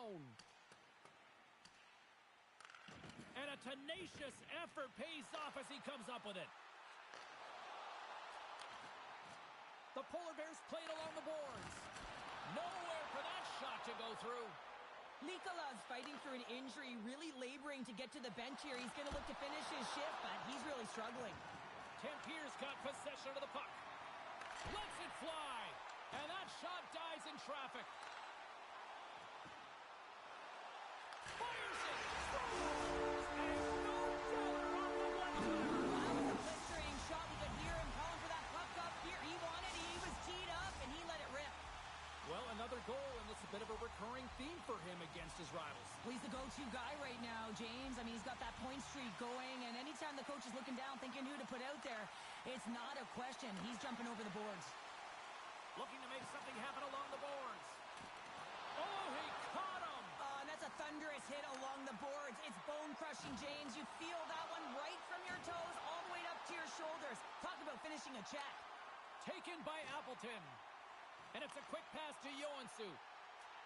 zone. And a tenacious effort pays off as he comes up with it. The Polar Bears played along the boards. Nowhere for that shot to go through. Nikola's fighting through an injury, really laboring to get to the bench here. He's going to look to finish his shift, but he's really struggling. Tempier's got possession of the puck. Lets it fly. And that shot dies in traffic. Fires it. Scores! And no doubter on the one-timer. That was a blistering shot. We could hear him calling for that puck up here. He wanted it. He was teed up, and he let it rip. Well, another goal, and this is a bit of a recurring theme for him against his rivals. Well, he's the go-to guy right now, James. I mean, he's got that point streak going, and anytime the coach is looking down, thinking who to put out there, it's not a question. He's jumping over the boards. Looking to make something happen along the boards. Oh, he caught him! And that's a thunderous hit along the boards. It's bone-crushing, James. You feel that one right from your toes all the way up to your shoulders. Talk about finishing a check. Taken by Appleton. And it's a quick pass to Joensuu.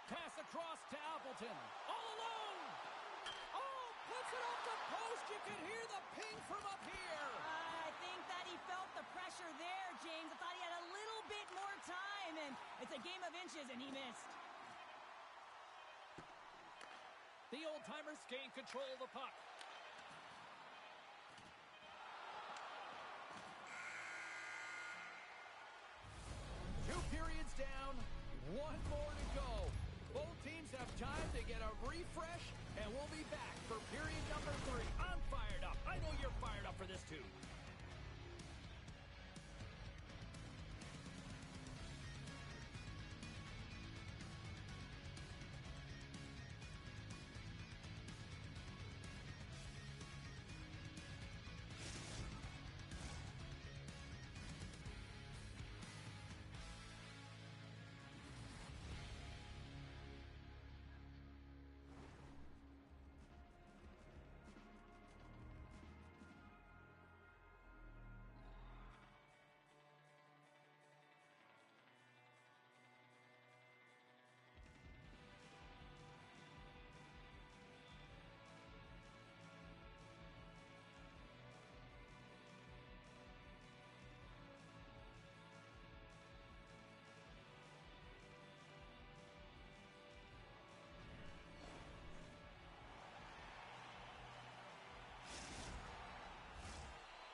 Pass across to Appleton. All alone! Oh, puts it off the post. You can hear the ping from up here. I think that he felt the pressure there, James. I thought he had a little bit more time, and it's a game of inches, and he missed. The old-timers gain control of the puck. Periods down, one more to go. Both teams have time to get a refresh, and we'll be back for period number 3. I'm fired up. I know you're fired up for this too.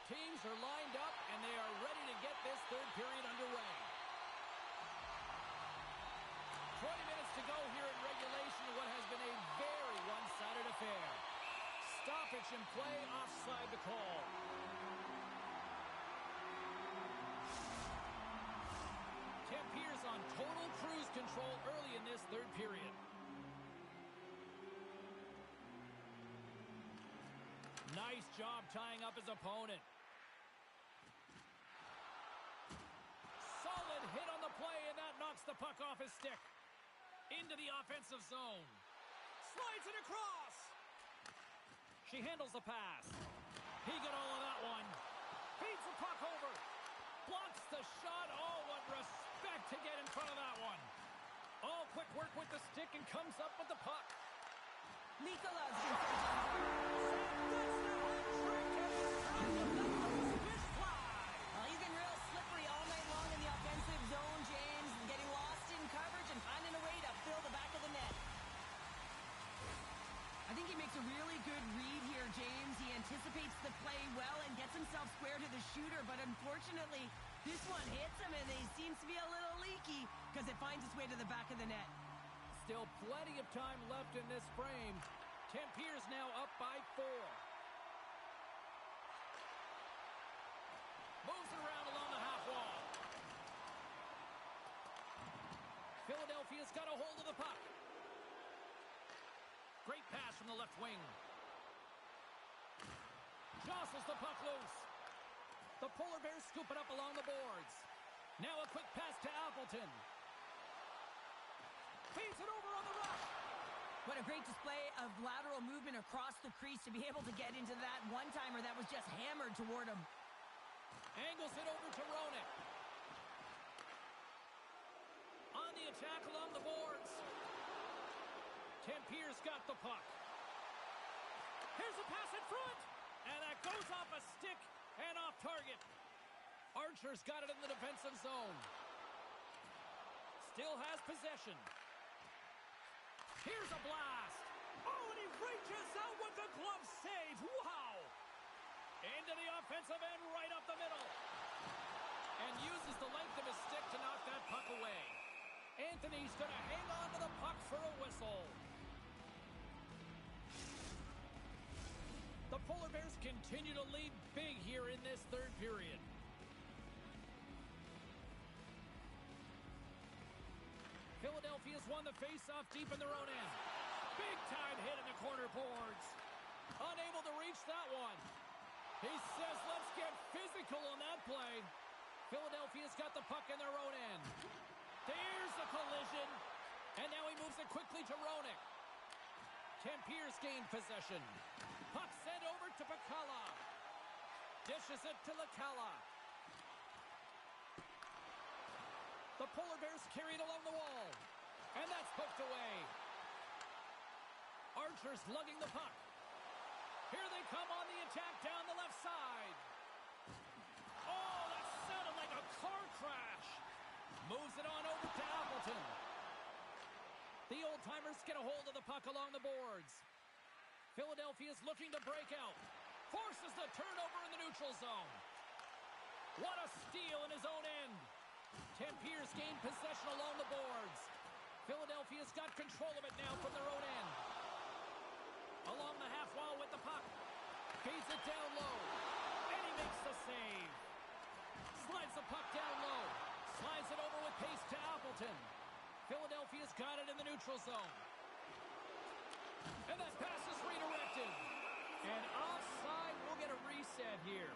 Teams are lined up, and they are ready to get this third period underway. 20 minutes to go here in regulation of what has been a very one-sided affair. Stoppage in play, offside the call. Tempier's on total cruise control early in this third period. Nice job tying up his opponent. Solid hit on the play, and that knocks the puck off his stick. Into the offensive zone. Slides it across. She handles the pass. He got all of that one. Feeds the puck over. Blocks the shot. Oh, what respect to get in front of that one. Oh, quick work with the stick and comes up with the puck. Nikola's been well, he's been real slippery all night long in the offensive zone, James, and getting lost in coverage and finding a way to fill the back of the net. I think he makes a really good read here, James. He anticipates the play well and gets himself square to the shooter, but unfortunately, this one hits him and he seems to be a little leaky because it finds its way to the back of the net. Still plenty of time left in this frame. Tempier's now up by 4. Moves it around along the half wall. Philadelphia's got a hold of the puck. Great pass from the left wing. Jostles the puck loose. The Polar Bears scoop it up along the boards. Now a quick pass to Appleton. Feeds it over on the rush. What a great display of lateral movement across the crease to be able to get into that one-timer that was just hammered toward him. Angles it over to Roenick. On the attack along the boards. Tempier's got the puck. Here's a pass in front. And that goes off a stick and off target. Archer's got it in the defensive zone. Still has possession. Here's a blast. Oh, and he reaches out with the glove save. Wow. Into the offensive end, right up the middle. And uses the length of his stick to knock that puck away. Anthony's going to hang on to the puck for a whistle. The Polar Bears continue to lead big here in this third period. Philadelphia's won the faceoff deep in their own end. Big time hit in the corner boards. Unable to reach that one. He says, let's get physical on that play. Philadelphia's got the puck in their own end. There's the collision. And now he moves it quickly to Roenick. Tempier's gained possession. Puck sent over to Pacala. Dishes it to Lacala. The Polar Bears carried along the wall. And that's poked away. Archer's lugging the puck. Here they come on the attack down the left side. Oh, that sounded like a car crash. Moves it on over to Appleton. The old-timers get a hold of the puck along the boards. Philadelphia's looking to break out. Forces the turnover in the neutral zone. What a steal in his own end. Tempier's gained possession along the boards. Philadelphia's got control of it now from their own end. Along the half wall with the puck. Feeds it down low. And he makes the save. Slides the puck down low. Slides it over with pace to Appleton. Philadelphia's got it in the neutral zone. And that pass is redirected. And offside, we'll get a reset here.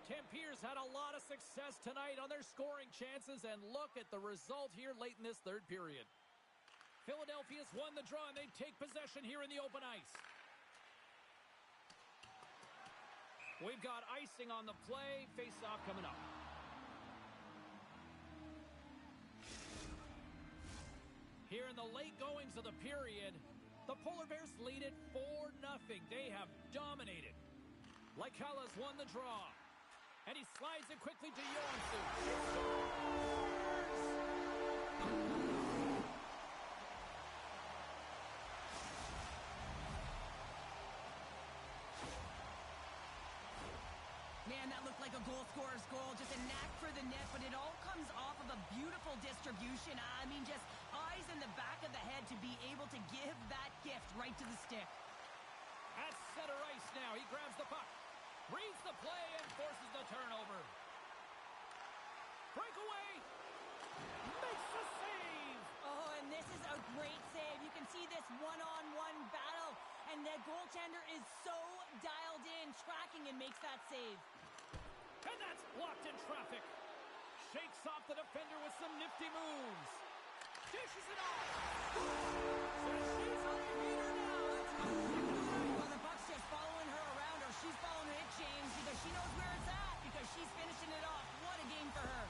Tempier's had a lot of success tonight on their scoring chances, and look at the result here late in this third period. Philadelphia's won the draw, and they take possession here in the open ice. We've got icing on the play. Face-off coming up. Here in the late goings of the period, the Polar Bears lead it 4-0. They have dominated. Lacala's won the draw. And he slides it quickly to Johansson. Man, that looked like a goal scorer's goal. Just a knack for the net, but it all comes off of a beautiful distribution. I mean, just eyes in the back of the head to be able to give that gift right to the stick. At center ice now, he grabs the puck. Reads the play and forces the turnover. Breakaway. Makes the save. Oh, and this is a great save. You can see this one-on-one battle, and the goaltender is so dialed in, tracking, and makes that save. And that's blocked in traffic. Shakes off the defender with some nifty moves. Dishes it off. Says she's on the meter now. Well, the puck's just following her around, or she's following it, James, because she knows where it's at, because she's finishing it off. What a game for her.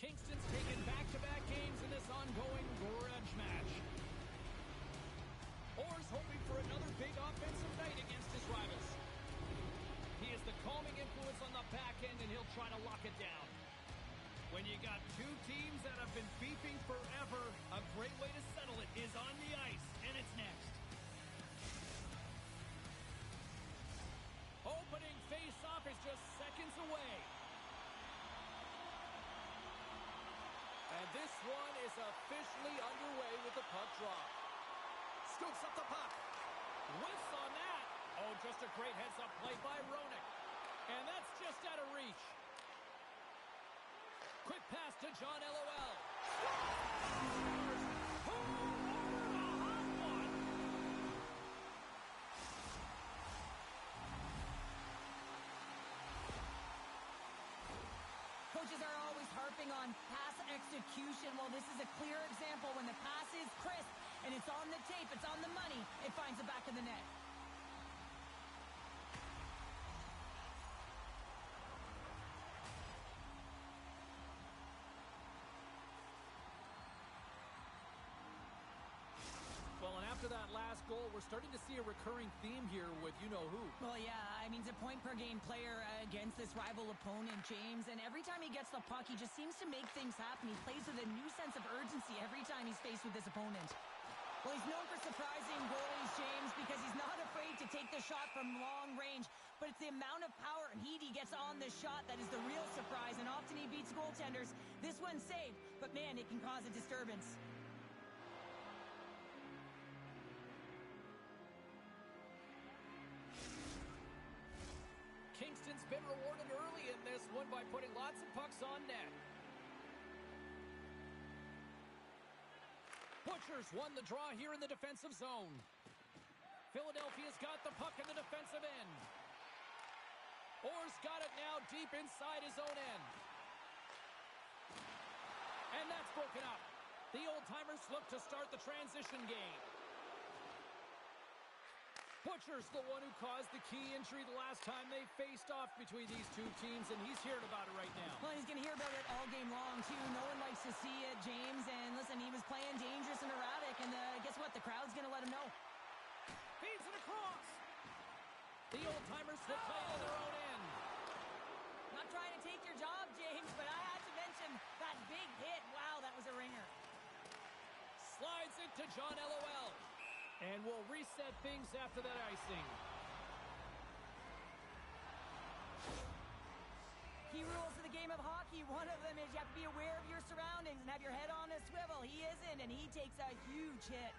Kingston's taken back-to-back games in this ongoing grudge match. Orr's hoping for another big offensive night against his rivals. He is the calming influence on the back end, and he'll try to lock it down. When you got two teams that have been beefing forever, a great way to settle it is on the ice, and it's next. Opening face-off is just seconds away. And this one is officially underway with the puck drop. Scoops up the puck. Whiffs on that. Oh, just a great heads-up play by Roenick. And that's just out of reach. Quick pass to John LOL. Who ordered a hot one? Coaches are always harping on pass execution. Well, this is a clear example. When the pass is crisp and it's on the tape, it's on the money, it finds the back of the net. Well, and after that last goal, we're starting to see a recurring theme here with you-know-who. Well, yeah, I mean, he's a point-per-game player against this rival opponent, James, and every time he gets the puck, he just seems to make things happen. He plays with a new sense of urgency every time he's faced with this opponent. Well, he's known for surprising goalies, James, because he's not afraid to take the shot from long range, but it's the amount of power and heat he gets on the shot that is the real surprise, and often he beats goaltenders. This one's safe, but man, it can cause a disturbance. Kingston's been rewarded early in this one by putting lots of pucks on net. Butchers won the draw here in the defensive zone. Philadelphia's got the puck in the defensive end. Orr's got it now deep inside his own end. And that's broken up. The old-timers look to start the transition game. Butcher's the one who caused the key injury the last time they faced off between these two teams, and he's hearing about it right now. Well, he's going to hear about it all game long, too. No one likes to see it, James. And listen, he was playing dangerous and erratic, and guess what? The crowd's going to let him know. Feeds it across. The old-timers will play to their own end. Not trying to take your job, James, but I had to mention that big hit. Wow, that was a ringer. Slides it to John LOL. And we'll reset things after that icing. Key rules of the game of hockey. One of them is you have to be aware of your surroundings and have your head on a swivel. He isn't, and he takes a huge hit.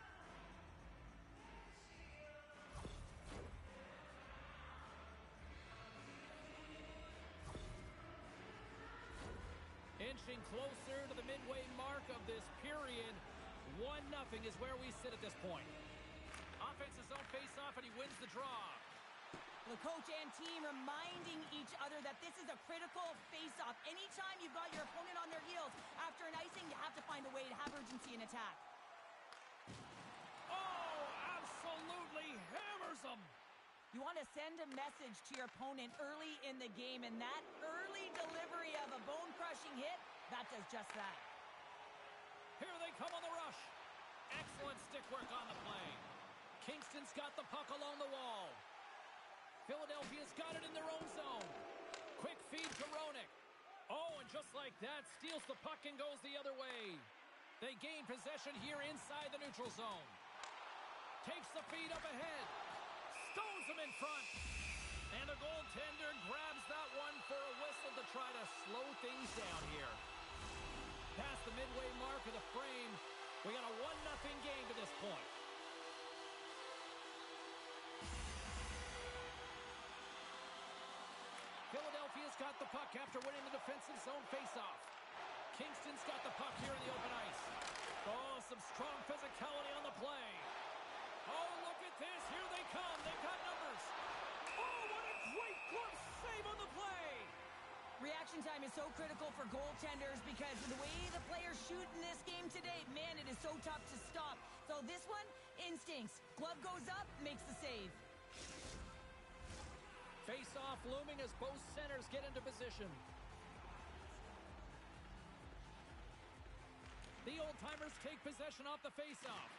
Inching closer to the midway mark of this period. 1-0 is where we sit at this point. Offensive zone face-off, and he wins the draw. The coach and team reminding each other that this is a critical face-off. Anytime you've got your opponent on their heels after an icing, you have to find a way to have urgency in attack. Oh, absolutely hammers him. You want to send a message to your opponent early in the game, and that early delivery of a bone-crushing hit, that does just that. Here they come on the rush. Excellent stick work on the play. Kingston's got the puck along the wall. Philadelphia's got it in their own zone. Quick feed to Roenick. Oh, and just like that, steals the puck and goes the other way. They gain possession here inside the neutral zone. Takes the feed up ahead. Stones him in front. And the goaltender grabs that one for a whistle to try to slow things down here. Past the midway mark of the frame, we got a 1-0 game to this point. Philadelphia's got the puck after winning the defensive zone faceoff. Kingston's got the puck here in the open ice. Oh, some strong physicality on the play. Oh, look at this. Here they come. They've got numbers. Oh, what a great glove save on the play. Reaction time is so critical for goaltenders because the way the players shoot in this game today, man, it is so tough to stop. So this one, instincts. Glove goes up, makes the save. Face-off looming as both centers get into position. The old-timers take possession off the face-off.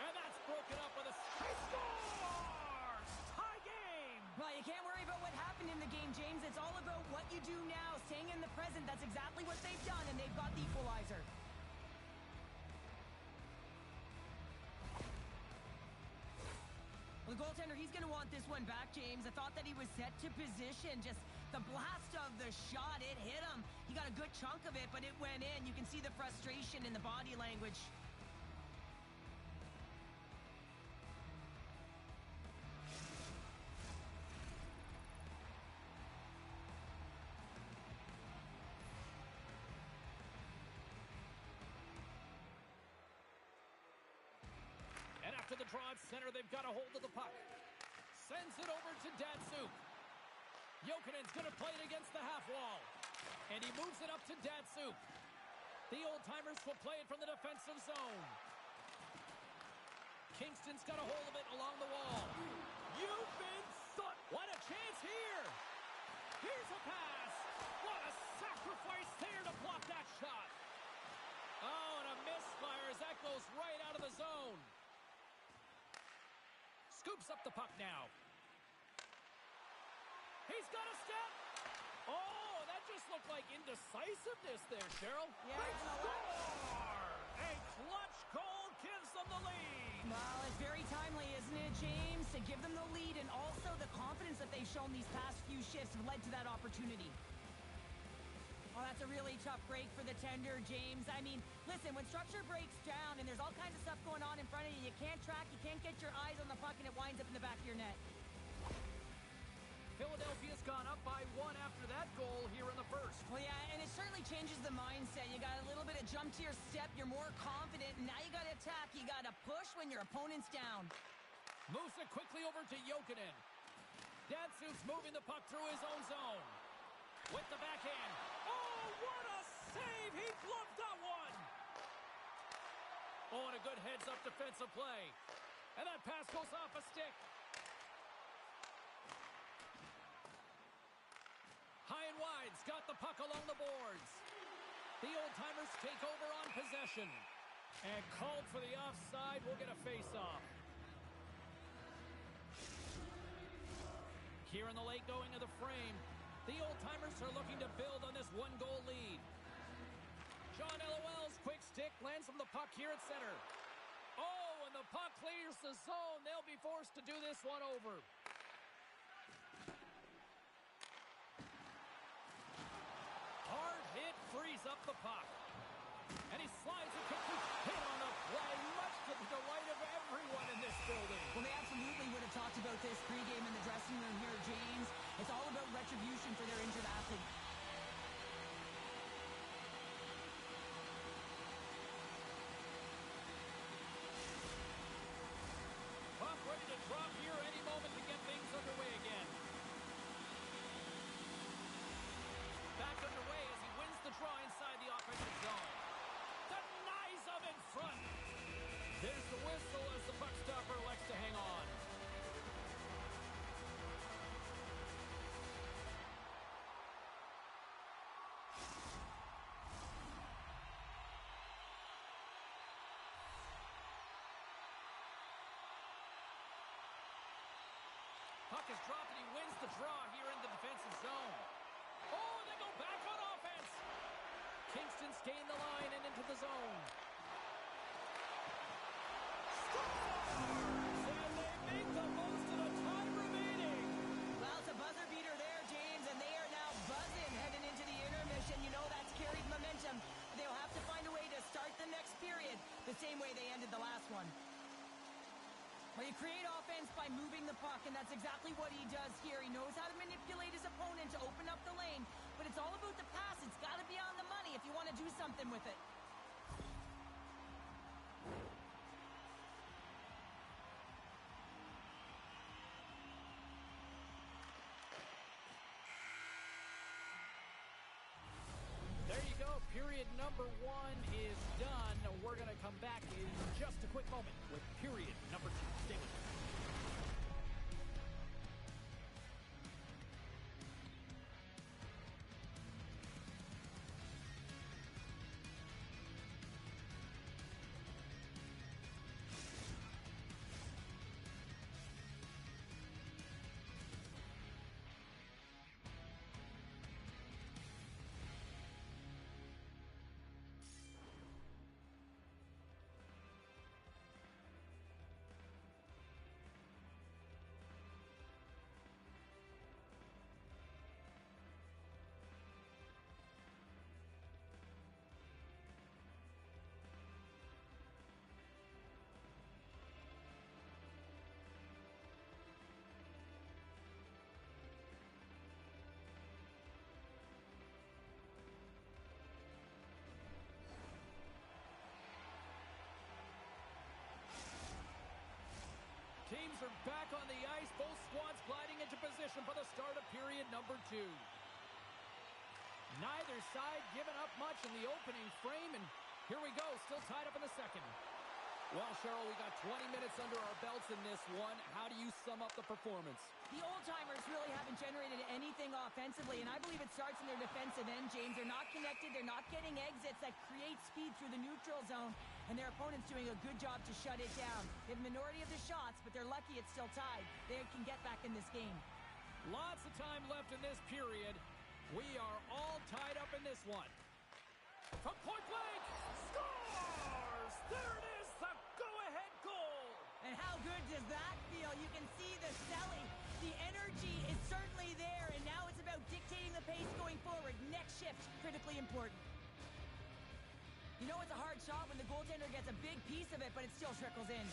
And that's broken up with a score! Tie game! Well, you can't worry about what happened in the game, James. It's all about what you do now, staying in the present. That's exactly what they've done, and they've got the equalizer. Well, the goaltender, he's going to want this one back, James. I thought that he was set to position. Just the blast of the shot, it hit him. He got a good chunk of it, but it went in. You can see the frustration in the body language. And after the draw at center, they've got a hold of the puck. Sends it over to Datsuk. Jokinen's going to play it against the half wall. And he moves it up to Datsuk. The old-timers will play it from the defensive zone. Kingston's got a hold of it along the wall. You've been thought. What a chance here. Here's a pass. What a sacrifice there to block that shot. Oh, and a misfire as that goes right out of the zone. Scoops up the puck now. He's got a step. Oh, that just looked like indecisiveness there, Cheryl. Yeah, They score! A clutch goal gives them the lead. Well, it's very timely, isn't it, James? To give them the lead, and also the confidence that they've shown these past few shifts have led to that opportunity. Oh, that's a really tough break for the tender, James. I mean, listen, when structure breaks down and there's all kinds of stuff going on in front of you, you can't track, you can't get your eyes on the puck, and it winds up in the back of your net. Philadelphia's gone up by one after that goal here in the first. Well, yeah, and it certainly changes the mindset. You got a little bit of jump to your step, you're more confident, and now you got to attack. You got to push when your opponent's down. Moves it quickly over to Jokinen. Datsuk's moving the puck through his own zone. With the backhand. Oh, what a save! He gloved that one! Oh, and a good heads-up defensive play. And that pass goes off a stick. High and wide's got the puck along the boards. The old-timers take over on possession. And called for the offside. We'll get a face-off. Here in the late going of the frame, the old-timers are looking to build on this one-goal lead. John LOL's quick stick lands from the puck here at center. Oh, and the puck clears the zone. They'll be forced to do this one over. Hard hit frees up the puck. And he slides a quick hit on the play, much to the delight of everyone in this building. Well, they absolutely would have talked about this pregame in the dressing room here, James. It's all about retribution for their injured athlete. Puck ready to drop here any moment to get things underway again. Back underway as he wins the draw inside the offensive zone. Denies him in front. There's the whistle as the puck stopper elects to hang on. Puck is dropped and he wins the draw here in the defensive zone. Oh, and they go back on offense. Kingston's gained the line and into the zone. Scores! And they make the most of the time remaining. Well, it's a buzzer beater there, James, and they are now buzzing heading into the intermission. You know that's carried momentum. They'll have to find a way to start the next period the same way they ended the last one. Well, you create offense by moving the puck, and that's exactly what he does here. He knows how to manipulate his opponent to open up the lane, but it's all about the pass. It's got to be on the money if you want to do something with it. There you go. Period number one is done. We're going to come back in just a quick moment with period number two. Stay with us. teams are back on the ice. Both squads gliding into position for the start of period number 2. Neither side giving up much in the opening frame, and here we go, still tied up in the second. Well, Cheryl, we got 20 minutes under our belts in this one. How do you sum up the performance? The old-timers really haven't generated anything offensively, and I believe it starts in their defensive end, James. They're not connected. They're not getting exits that create speed through the neutral zone, and their opponent's doing a good job to shut it down. They have a minority of the shots, but they're lucky it's still tied. They can get back in this game. Lots of time left in this period. We are all tied up in this one. From point blank, scores! There it is, the go-ahead goal! And how good does that feel? You can see the selling. The energy is certainly there, and now it's about dictating the pace going forward. Next shift, critically important. You know it's a hard shot when the goaltender gets a big piece of it, but it still trickles in.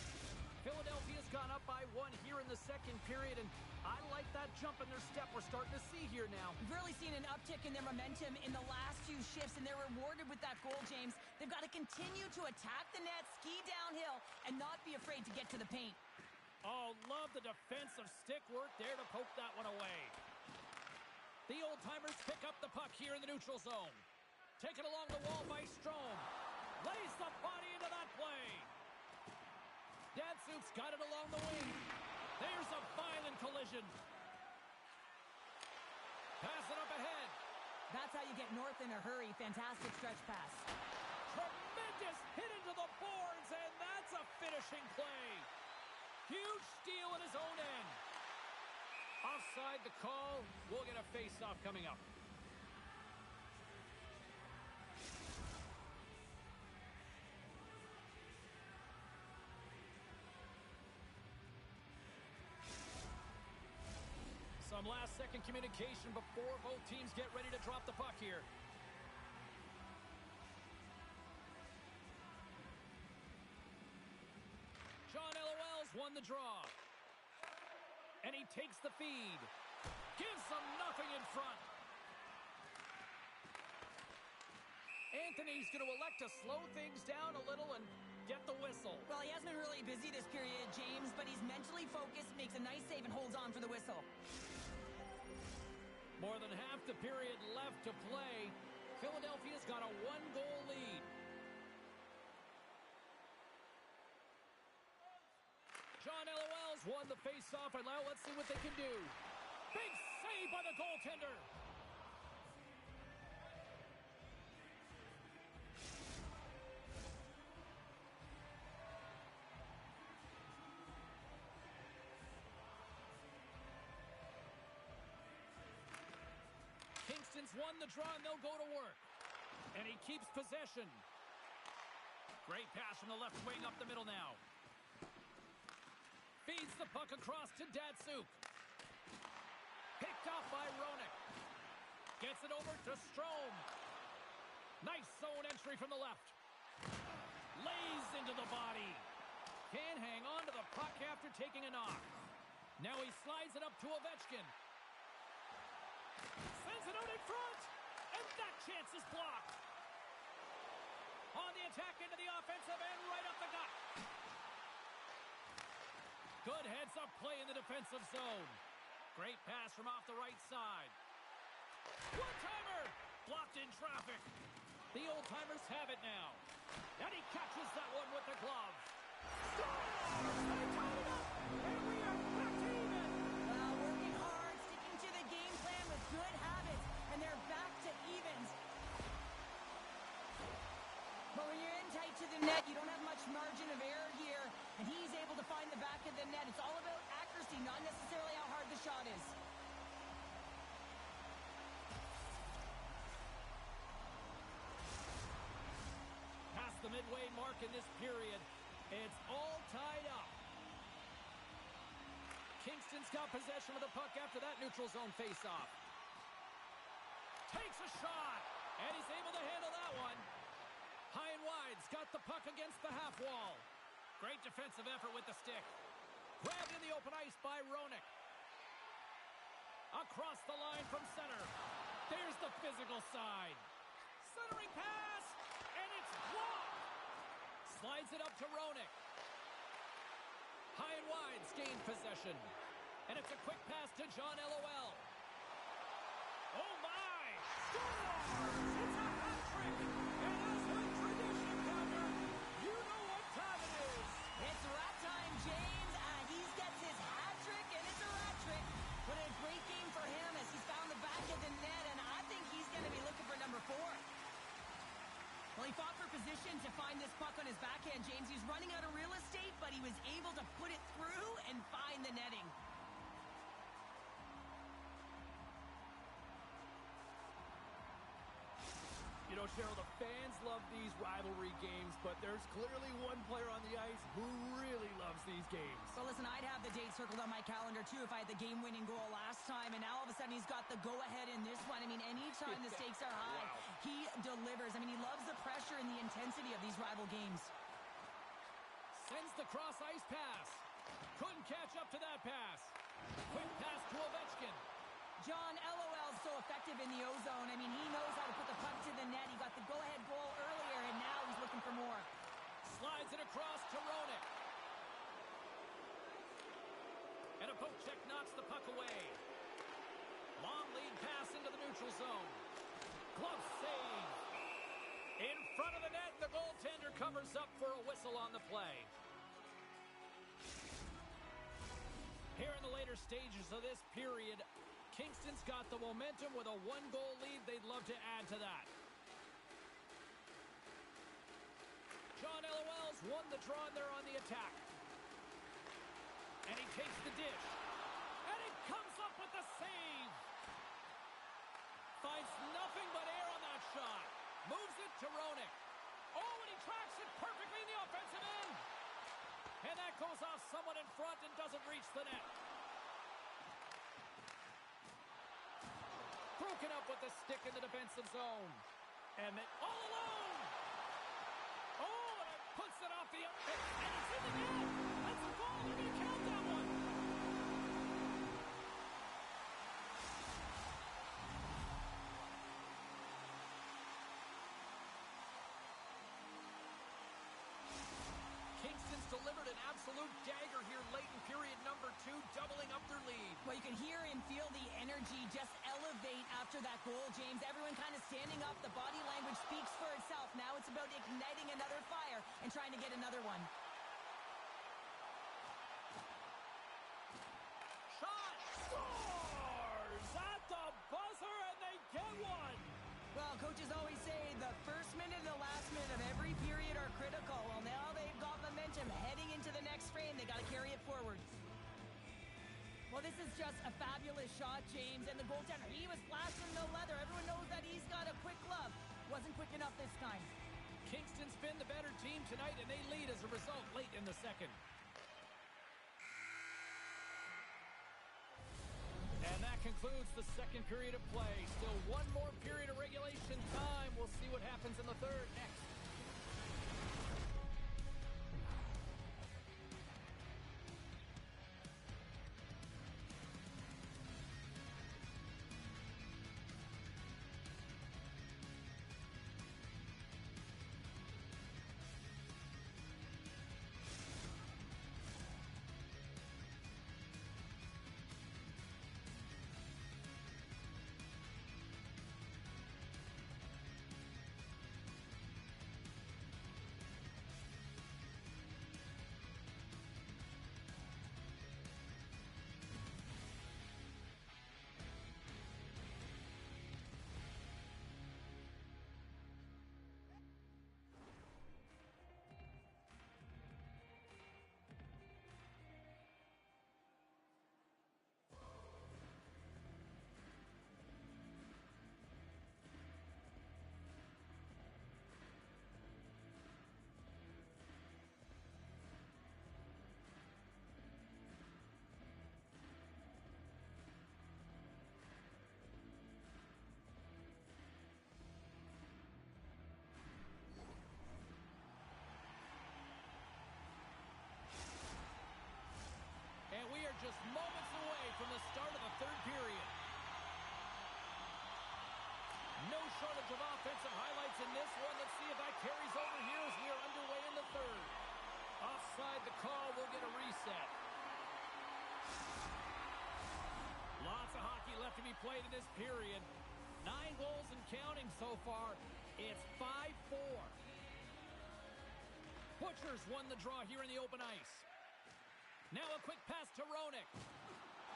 Philadelphia's gone up by 1 here in the second period, and I like that jump in their step we're starting to see here now. We've really seen an uptick in their momentum in the last 2 shifts, and they're rewarded with that goal, James. They've got to continue to attack the net, ski downhill, and not be afraid to get to the paint. Oh, love the defensive stick work there to poke that one away. The old-timers pick up the puck here in the neutral zone. Taken along the wall by Strome. Lays the body into that play. Datsuk's got it along the wing. There's a violent collision. Pass it up ahead. That's how you get north in a hurry. Fantastic stretch pass. Tremendous hit into the boards, and that's a finishing play. Huge steal at his own end. Offside the call. We'll get a face-off coming up. Some last-second communication before both teams get ready to drop the puck here. John LOL's won the draw. And he takes the feed. Gives them nothing in front. Anthony's going to elect to slow things down a little and get the whistle. Well, he hasn't been really busy this period, James, but he's mentally focused, makes a nice save, and holds on for the whistle. More than half the period left to play. Philadelphia's got a 1-goal lead. John LOL's won the face-off, and now let's see what they can do. Big save by the goaltender. Kingston's won the draw, and they'll go to work. And he keeps possession. Great pass from the left wing up the middle now. Feeds the puck across to Datsuk. Picked off by Roenick. Gets it over to Strome. Nice zone entry from the left. Lays into the body. Can't hang on to the puck after taking a knock. Now he slides it up to Ovechkin. Sends it out in front. And that chance is blocked. On the attack into the offensive end, right up the gut. Good heads-up play in the defensive zone. Great pass from off the right side. One-timer! Blocked in traffic. The old-timers have it now. And he catches that one with the glove. Scores! They tied it up! And we are back to even! Well, working hard, sticking to the game plan with good habits, and they're back to evens. But when you're in tight to the net, you don't have much margin of error here, and he's able to find the back of the net. It's all about accuracy, not necessarily how hard the shot is. Past the midway mark in this period, it's all tied up. Kingston's got possession of the puck after that neutral zone faceoff. Takes a shot, and he's able to handle that one. High and wide's got the puck against the half wall. Great defensive effort with the stick. Grabbed in the open ice by Roenick. Across the line from center. There's the physical side. Centering pass, and it's blocked. Slides it up to Roenick. High and wide's gained possession. And it's a quick pass to John LOL. Oh, my! Scores! It's a hat trick! And as with tradition, Pounder, you know what time it is. It's rat time, James. He gets his hat trick, and it's a rat trick. But a great game for him as he's found the back of the net, and I think he's going to be looking for number 4. Well, he fought for position to find this puck on his backhand, James. He's running out of real estate, but he was able to put it through and find the netting. You know, Cheryl, the fans love these rivalry games, but there's clearly one player on the ice who really loves these games. Well, listen, I'd have the date circled on my calendar, too, if I had the game-winning goal last time, and now all of a sudden he's got the go-ahead in this one. I mean, anytime the stakes are high, he delivers. I mean, he loves the pressure and the intensity of these rival games. Sends the cross-ice pass. Couldn't catch up to that pass. Quick pass to Ovechkin. John LOL so effective in the O-zone. I mean, he knows how to put the puck to the net. He got the go-ahead goal earlier, and now he's looking for more. Slides it across to Roenick. And a poke check knocks the puck away. Long lead pass into the neutral zone. Glove save. In front of the net, the goaltender covers up for a whistle on the play. Here in the later stages of this period, Kingston's got the momentum with a 1-goal lead. They'd love to add to that. John LOL's won the draw there on the attack. And he takes the dish. And he comes up with the save. Finds nothing but air on that shot. Moves it to Roenick. Oh, and he tracks it perfectly in the offensive end. And that goes off someone in front and doesn't reach the net. Broken up with the stick in the defensive zone. And then all alone. Oh, and it puts it off the... And it's in the net. That's a goal. They're going to count that one. Kingston's delivered an absolute dagger here late in period number 2, doubling up their lead. Well, you can hear and feel the energy just elevate after that goal, James. Everyone kind of standing up. The body language speaks for itself. Now it's about igniting another fire and trying to get another one. Shot! Scores! At the buzzer, and they get one! Well, coaches always say the first minute and the last minute of every period are critical. Well, now they've got momentum heading into the next frame. They got to carry it forward. Well, this is just a fabulous shot, James, and the goaltender, he was flashing the leather. Everyone knows that he's got a quick glove. Wasn't quick enough this time. Kingston's been the better team tonight, and they lead as a result late in the second. And that concludes the second period of play. Still one more period of regulation time. We'll see what happens in the third next. And we are just moments away from the start of the third period. No shortage of offensive highlights in this one. Let's see if that carries over here as we are underway in the third. Offside the call, we'll get a reset. played in this period. 9 goals and counting so far. It's 5-4. Butchers won the draw here in the open ice. Now a quick pass to Roenick.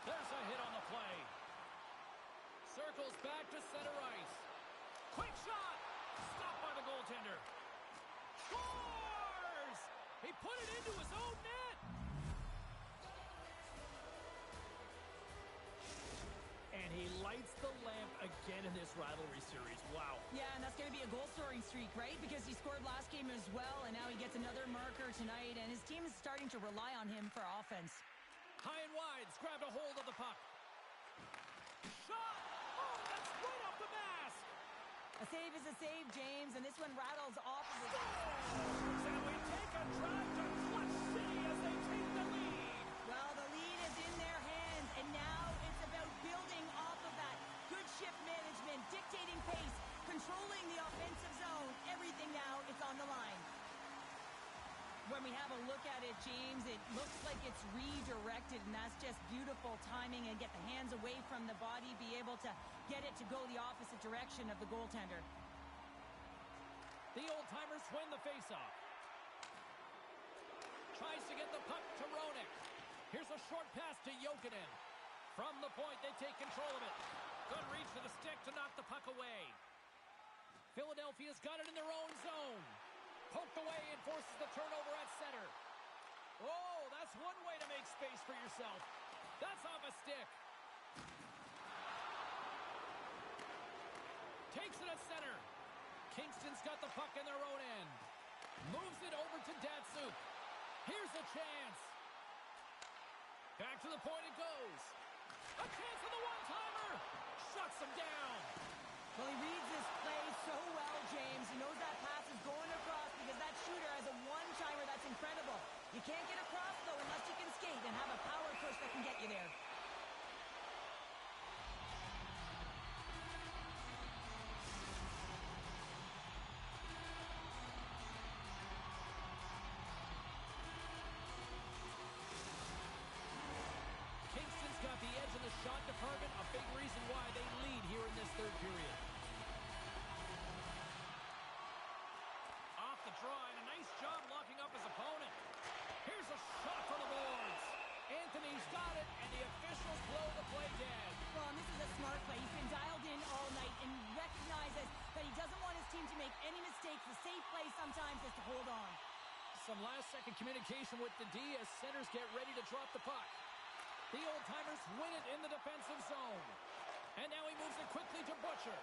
There's a hit on the play. Circles back to center ice. Quick shot! Stopped by the goaltender. Scores! He put it into his own net. And he lights the lamp again in this rivalry series. Wow. Yeah, and that's going to be a goal-scoring streak, right? Because he scored last game as well, and now he gets another marker tonight, and his team is starting to rely on him for offense. High and wide's grabbed a hold of the puck. Shot! Oh, that's right off the mask! A save is a save, James, and this one rattles off of the... And we take a drive to Clutch City as they take the lead. Well, the lead is in their hands, and now it's about building off of that. Good shift management, dictating pace, controlling the offensive zone. Everything now is on the line. When we have a look at it, James, it looks like it's redirected, and that's just beautiful timing, and get the hands away from the body, be able to get it to go the opposite direction of the goaltender. The old-timers win the faceoff. Tries to get the puck to Roenick. Here's a short pass to Jokinen. From the point, they take control of it. Good reach to the stick to knock the puck away. Philadelphia's got it in their own zone. Poked away and forces the turnover at center. Oh, that's one way to make space for yourself. That's off a stick. Takes it at center. Kingston's got the puck in their own end. Moves it over to Datsuk. Here's a chance. Back to the point it goes. A chance for the one-timer. Shuts him down. Well, he reads this play so well, James. He knows that pass is going across because that shooter has a one-timer that's incredible. You can't get across, though, unless you can skate and have a power push that can get you there. Kingston's got the edge in the shot department, a big reason why they lead here in this third period. Off the draw, and a nice job locking up his opponent. Here's a shot for the boards. Anthony's got it, and the officials blow the play dead. Well, and this is a smart play. He's been dialed in all night and recognizes that he doesn't want his team to make any mistakes. The safe play sometimes is to hold on. Some last-second communication with the D as centers get ready to drop the puck. The old-timers win it in the defensive zone. And now he moves it quickly to Butcher.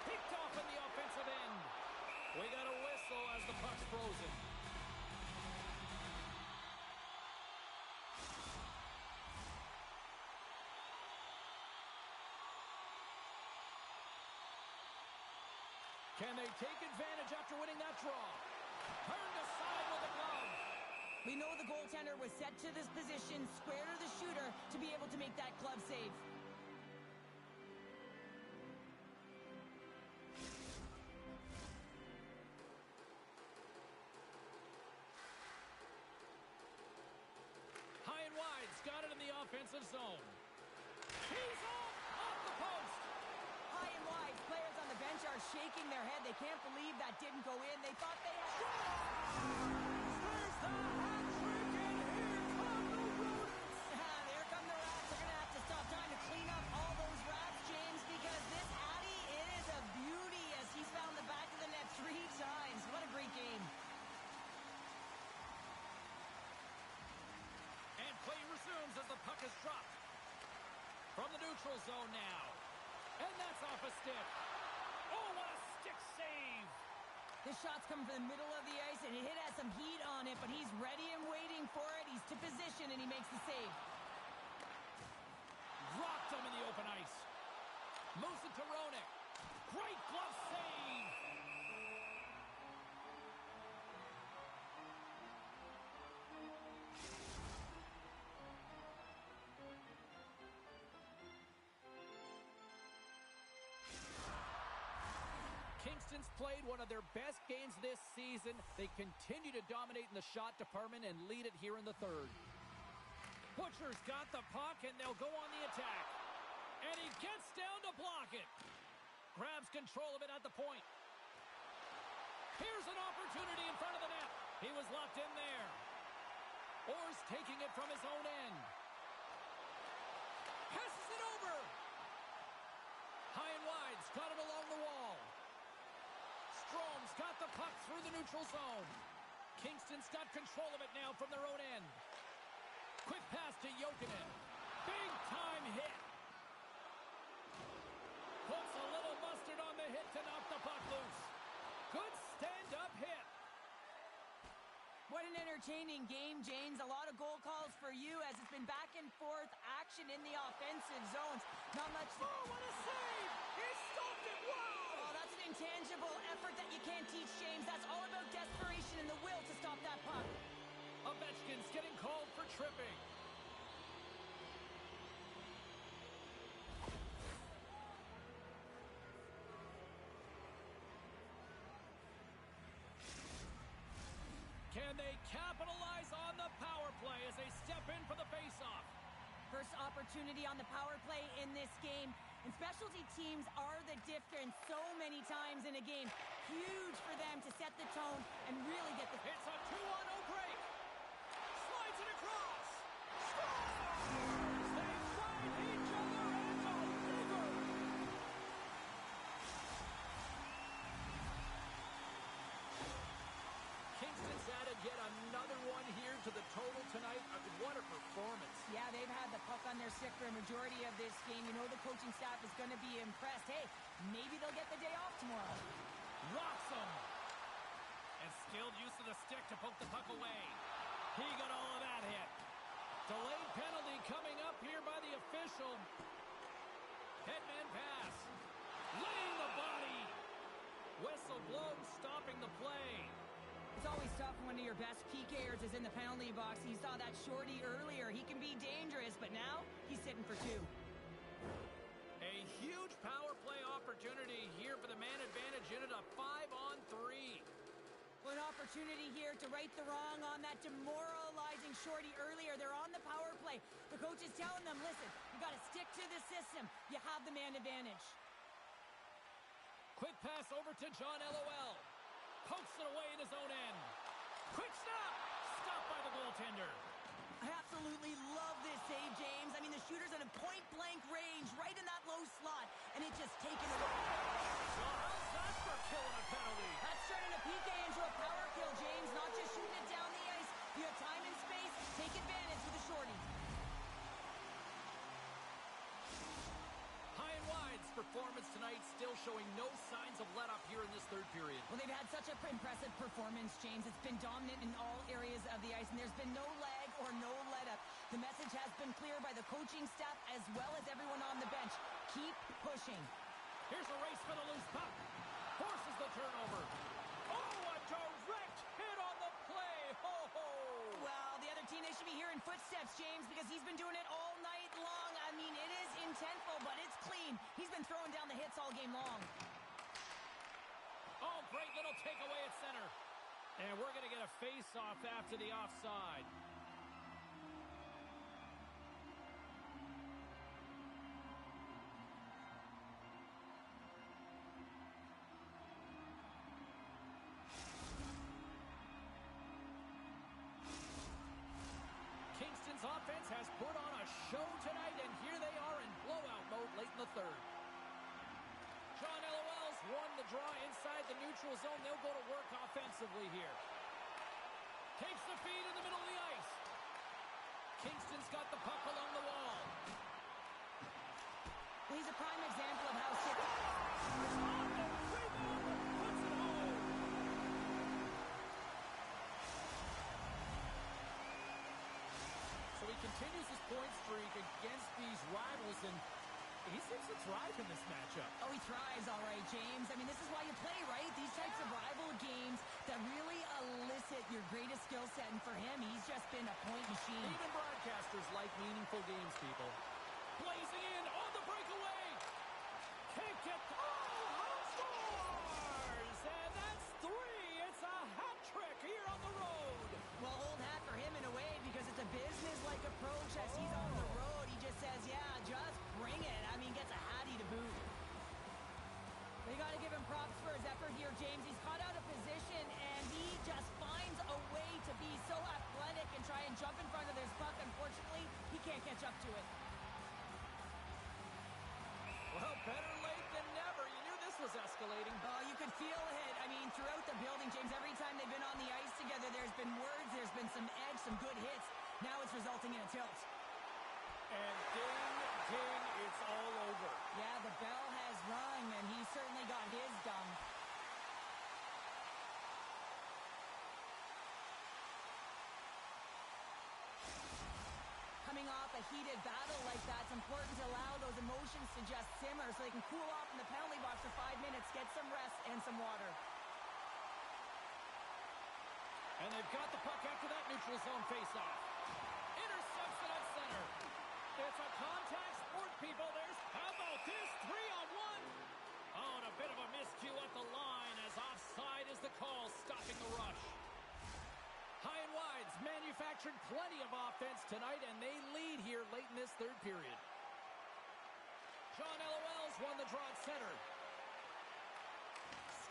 Picked off in the offensive end. We got a whistle as the puck's frozen. Can they take advantage after winning that draw? Turned aside with a glove. We know the goaltender was set to this position, square to the shooter, to be able to make that glove save. High and wide's got it in the offensive zone. He's off the post. High and wide, players on the bench are shaking their head. They can't believe that didn't go in. They thought they had... There's the hat trick, and here come the Rodents. There come the Rats. They're going to have to stop trying to clean up all those Rats, James, because this Hattie, it is a beauty as he's found the back of the net 3 times. What a great game. And play resumes as the puck is dropped. From the neutral zone now. And that's off a stick. Oh, what a stick save. This shot's coming from the middle of the ice, and it has some heat on it, but he's ready and waiting for it. He's to position, and he makes the save. Rocked him in the open ice. Moves it to Roenick. Great glove save. Kingston's played one of their best games this season. They continue to dominate in the shot department and lead it here in the third. Butcher's got the puck, and they'll go on the attack. And he gets down to block it. Grabs control of it at the point. Here's an opportunity in front of the net. He was locked in there. Orr's taking it from his own end. Passes it over. High and wide's got it along the wall. Strom's got the puck through the neutral zone. Kingston's got control of it now from their own end. Quick pass to Jokinen. Big time hit. Puts a little mustard on the hit to knock the puck loose. Good stand-up hit. What an entertaining game, James. A lot of goal calls for you as it's been back and forth action in the offensive zones. Not much. Oh, what a save! He stopped it! Wow! Oh, that's an intangible effort that you can't teach, James. That's all about desperation and the will to stop that puck. Ovechkin's getting called for tripping. Can they capitalize on the power play as they step in for the faceoff? First opportunity on the power play in this game. And specialty teams are the difference so many times in a game. Huge for them to set the tone and really get the... It's a 2-on-0 break. Slides it across. Scores! They find each other and it's a river. Kingston's added yet another one here to the total tonight. What a performance. Yeah, they've had the puck on their stick for a majority of this game. You know the coaching staff is going to be impressed. Hey, maybe they'll get the day off tomorrow. Rocks him. And skilled use of the stick to poke the puck away. He got all of that hit. Delayed penalty coming up here by the official. Headman pass. Laying the body. Whistle blown, stopping the play. It's always tough when one of your best PKers is in the penalty box. You saw that shorty earlier. He can be dangerous, but now he's sitting for two. A huge power play opportunity here for the man advantage unit, a 5-on-3. Well, an opportunity here to right the wrong on that demoralizing shorty earlier. They're on the power play. The coach is telling them, listen, you got to stick to the system. You have the man advantage. Quick pass over to John LOL. Pokes it away in his own end. Quick snap! Stopped by the goaltender. I absolutely love this save, James. I mean, the shooter's at a point-blank range, right in that low slot, and it's just taken away. Well, how's that for killing a penalty? That's turning a PK into a power kill, James. Not just shooting it down the ice. You have time and space. Take advantage with the shorty. High and wide's performance tonight still showing no signs of let-up here in this third period. Well, they've had such an impressive performance, James. It's been dominant in all areas of the ice, and there's been no lag or no let-up. The message has been clear by the coaching staff as well as everyone on the bench. Keep pushing. Here's a race for the loose puck. Forces the turnover. Oh, a direct hit on the play. Ho, ho. Well, the other team, they should be hearing footsteps, James, because he's been doing it all night long. I mean, it is intentful, but it's clean. He's been throwing down the hits all game long. Oh, great little takeaway at center. And we're going to get a face-off after the offside. Kingston's offense has put on a show tonight, and here they are in blowout mode late in the third. John LOL's won the draw inside the neutral zone. They'll go to work offensively here. Takes the feed in the middle of the ice. Kingston's got the puck along the wall. Well, he's a prime example of how sick... So he continues his point streak against these rivals, and he seems to thrive in this matchup. Oh, he thrives, all right, James. I mean, this is why you play, right? These types of rival games that really elicit your greatest skill set, and for him, he's just been a point machine. Even broadcasters like meaningful games, people. Blazing in on the breakaway. Can't get... Oh, scores! And that's three. It's a hat trick here on the road. Well, old hat for him in a way because it's a business-like approach as he's on the road. He just says, yeah, just bring it. I mean, get been words, there's been some edge, some good hits. Now it's resulting in a tilt. And ding, ding, it's all over. Yeah, the bell has rung, and he certainly got his done. Coming off a heated battle like that, it's important to allow those emotions to just simmer so they can cool off in the penalty box for 5 minutes, get some rest and some water. And they've got the puck after that neutral zone faceoff. Intercepts it at center. It's a contact sport, people. There's, how about this? 3-on-1. Oh, and a bit of a miscue at the line as offside is the call, stopping the rush. High and wide's manufactured plenty of offense tonight, and they lead here late in this third period. John LOL's won the draw at center.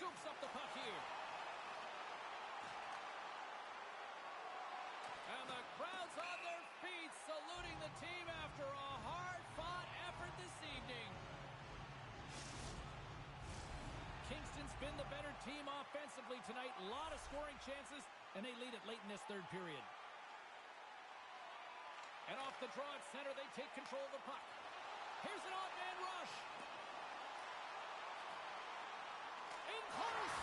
Scoops up the puck here. And the crowd's on their feet, saluting the team after a hard-fought effort this evening. Kingston's been the better team offensively tonight. A lot of scoring chances, and they lead it late in this third period. And off the draw at center, they take control of the puck. Here's an odd-man rush. In close.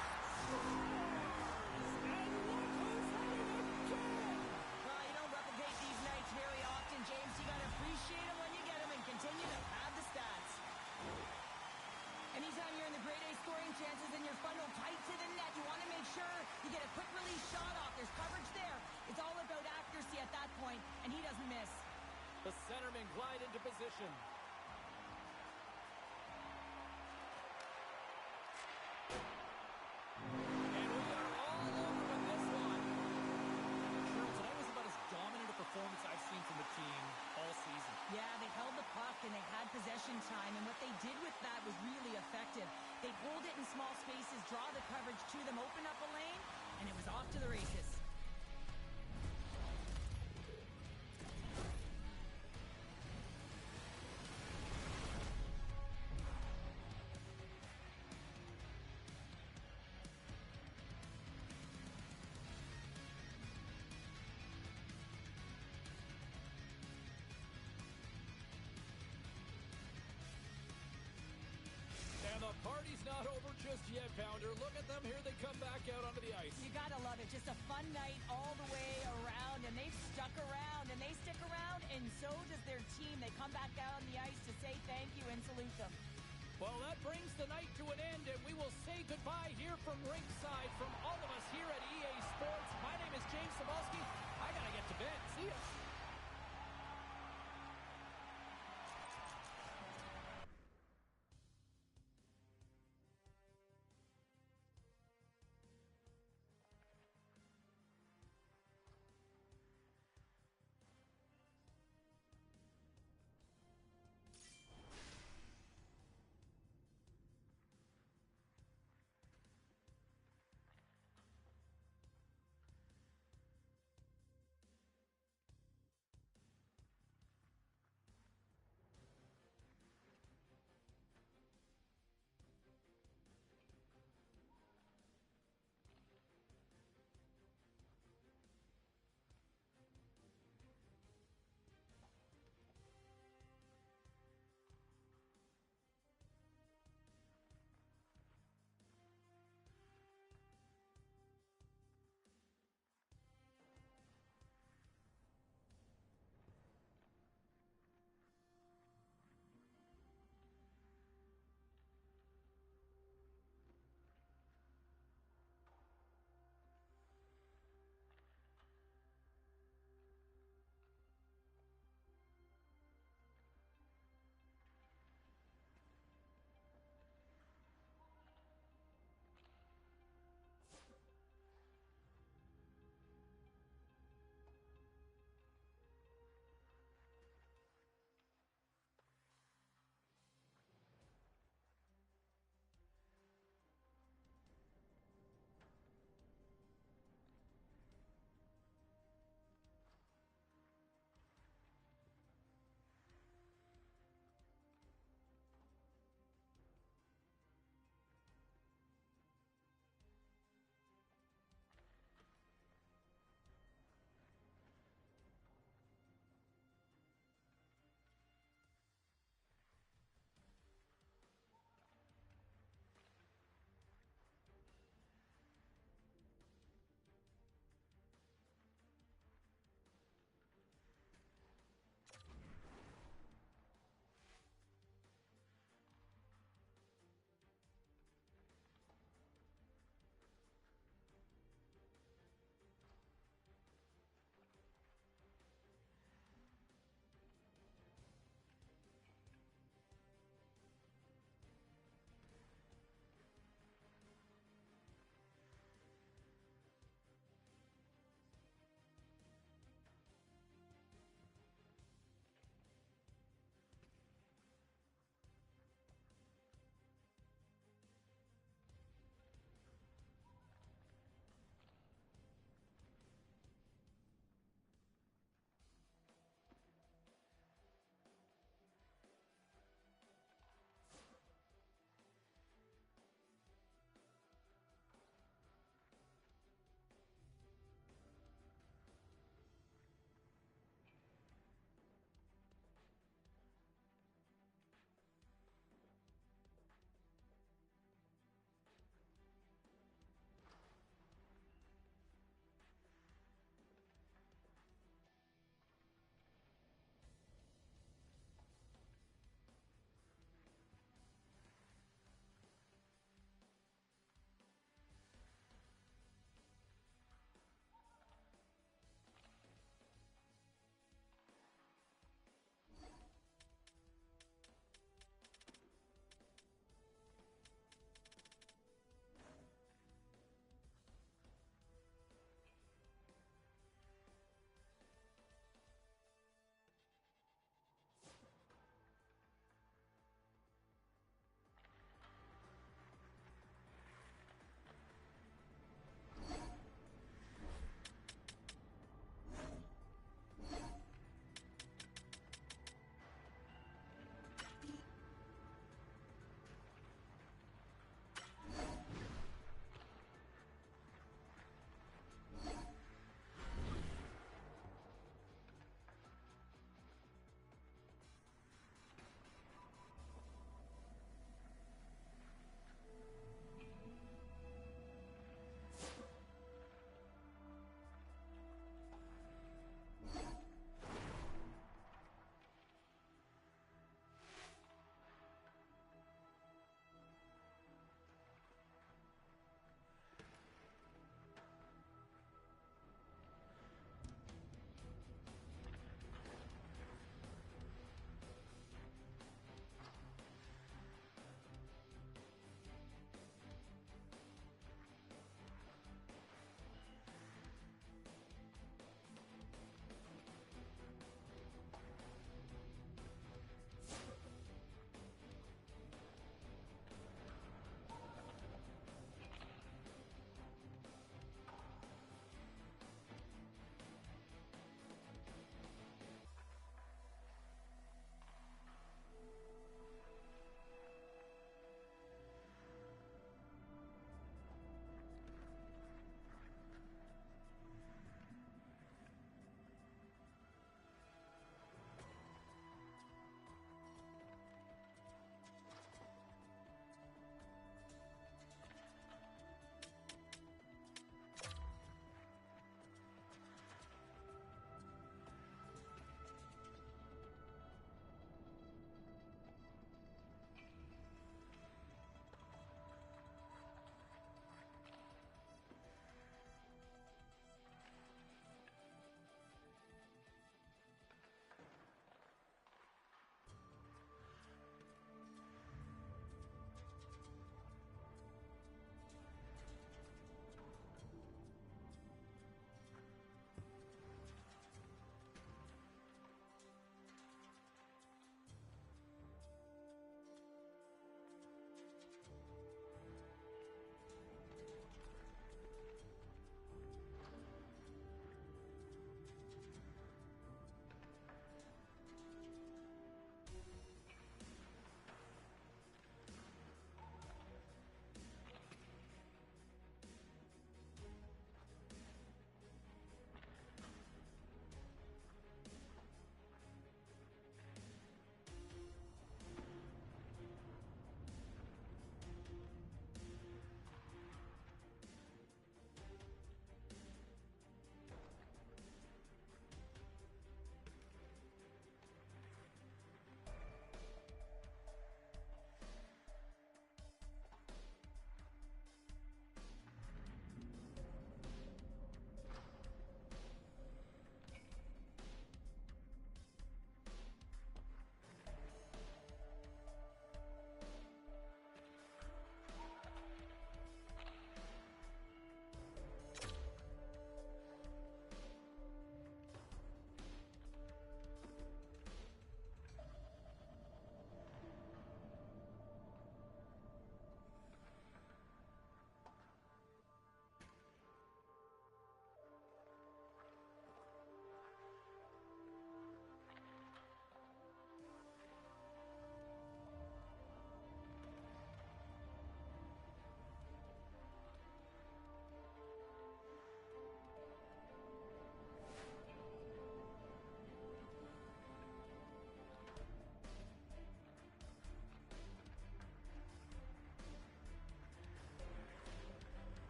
And look who's having again. Well, you don't replicate these nights very often, James. You got to appreciate them when you get them and continue to pad the stats. Anytime you're in the grade A scoring chances and you're funneled tight to the net, you want to make sure you get a quick release shot off. There's coverage there. It's all about accuracy at that point, and he doesn't miss. The centermen glide into position. And we are all over with this one. Sure, tonight was about as dominant a performance I've seen from the team all season. Yeah, they held the puck and they had possession time, and what they did with that was really effective. They'd hold it in small spaces, draw the coverage to them, open up a lane, and it was off to the races. And the party's not over just yet, Pounder. Look at them. Here they come back out onto the ice. You gotta love it. Just a fun night all the way around, and they've stuck around, and they stick around, and so does their team. They come back out on the ice to say thank you and salute them. Well, that brings the night to an end, and we will say goodbye here from ringside from all of us here at EA Sports. My name is James Cebulski. I gotta get to bed. See ya.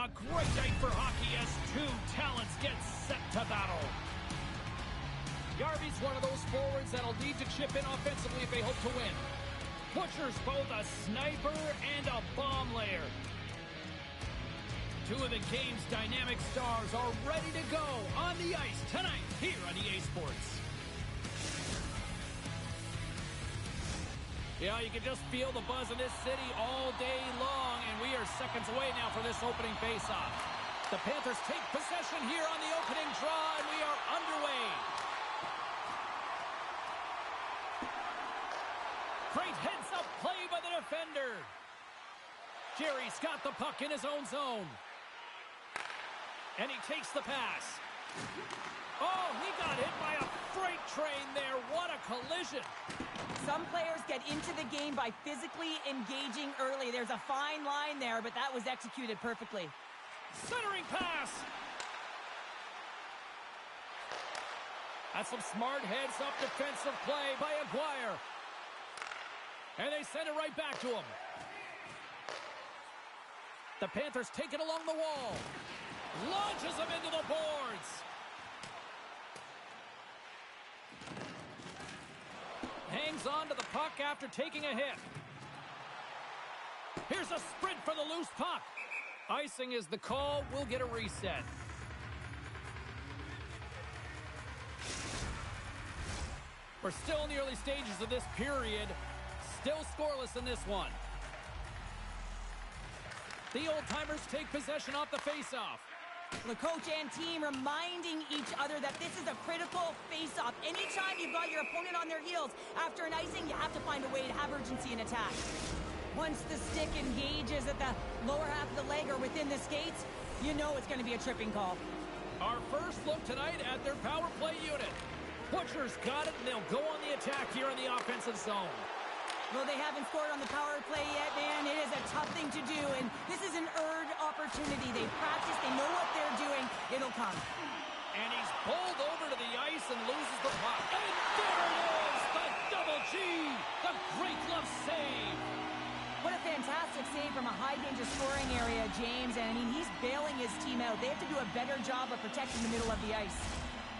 A great night for hockey as two talents get set to battle. Yarby's one of those forwards that'll need to chip in offensively if they hope to win. Butcher's both a sniper and a bomb layer. Two of the game's dynamic stars are ready to go on the ice tonight here on EA Sports. Yeah, you can just feel the buzz in this city all day long, and we are seconds away now from this opening faceoff. The Panthers take possession here on the opening draw, and we are underway. Great heads-up play by the defender. Jerry's got the puck in his own zone. And he takes the pass. Oh, he got hit by a freight train there. What a collision. Some players get into the game by physically engaging early. There's a fine line there, but that was executed perfectly. Centering pass. That's some smart heads-up defensive play by Aguirre. And they send it right back to him. The Panthers take it along the wall. Launches him into the boards. Hangs on to the puck after taking a hit. Here's a sprint for the loose puck. Icing is the call. We'll get a reset. We're still in the early stages of this period. Still scoreless in this one. The old-timers take possession off the faceoff. The coach and team reminding each other that this is a critical face-off. Anytime you've got your opponent on their heels after an icing, you have to find a way to have urgency in attack. Once the stick engages at the lower half of the leg or within the skates, you know it's going to be a tripping call. Our first look tonight at their power play unit. Butcher's got it, and they'll go on the attack here in the offensive zone. Well, they haven't scored on the power play yet, man. It is a tough thing to do, and this is an earned opportunity. They've practiced. They know what they're doing. It'll come. And he's bowled over to the ice and loses the puck. And there it is! The double G! The great glove save! What a fantastic save from a high-danger scoring area, James. And, I mean, he's bailing his team out. They have to do a better job of protecting the middle of the ice.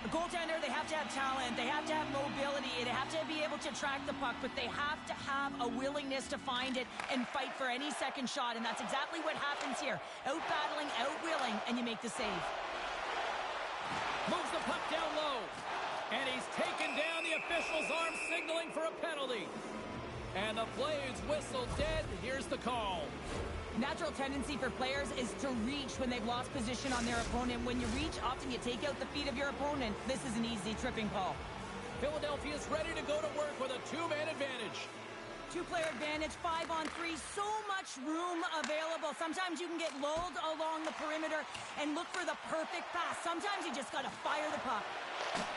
The goaltender, they have to have talent, they have to have mobility, they have to be able to track the puck, but they have to have a willingness to find it and fight for any second shot, and that's exactly what happens here. Out-battling, out-willing, and you make the save. Moves the puck down low, and he's taken down. The official's arm signaling for a penalty. And the play is whistled dead. Here's the call. Natural tendency for players is to reach when they've lost position on their opponent. When you reach, often you take out the feet of your opponent. This is an easy tripping call. Philadelphia's ready to go to work with a two-man advantage. Two-player advantage, 5-on-3, so much room available. Sometimes you can get lulled along the perimeter and look for the perfect pass. Sometimes you just got to fire the puck.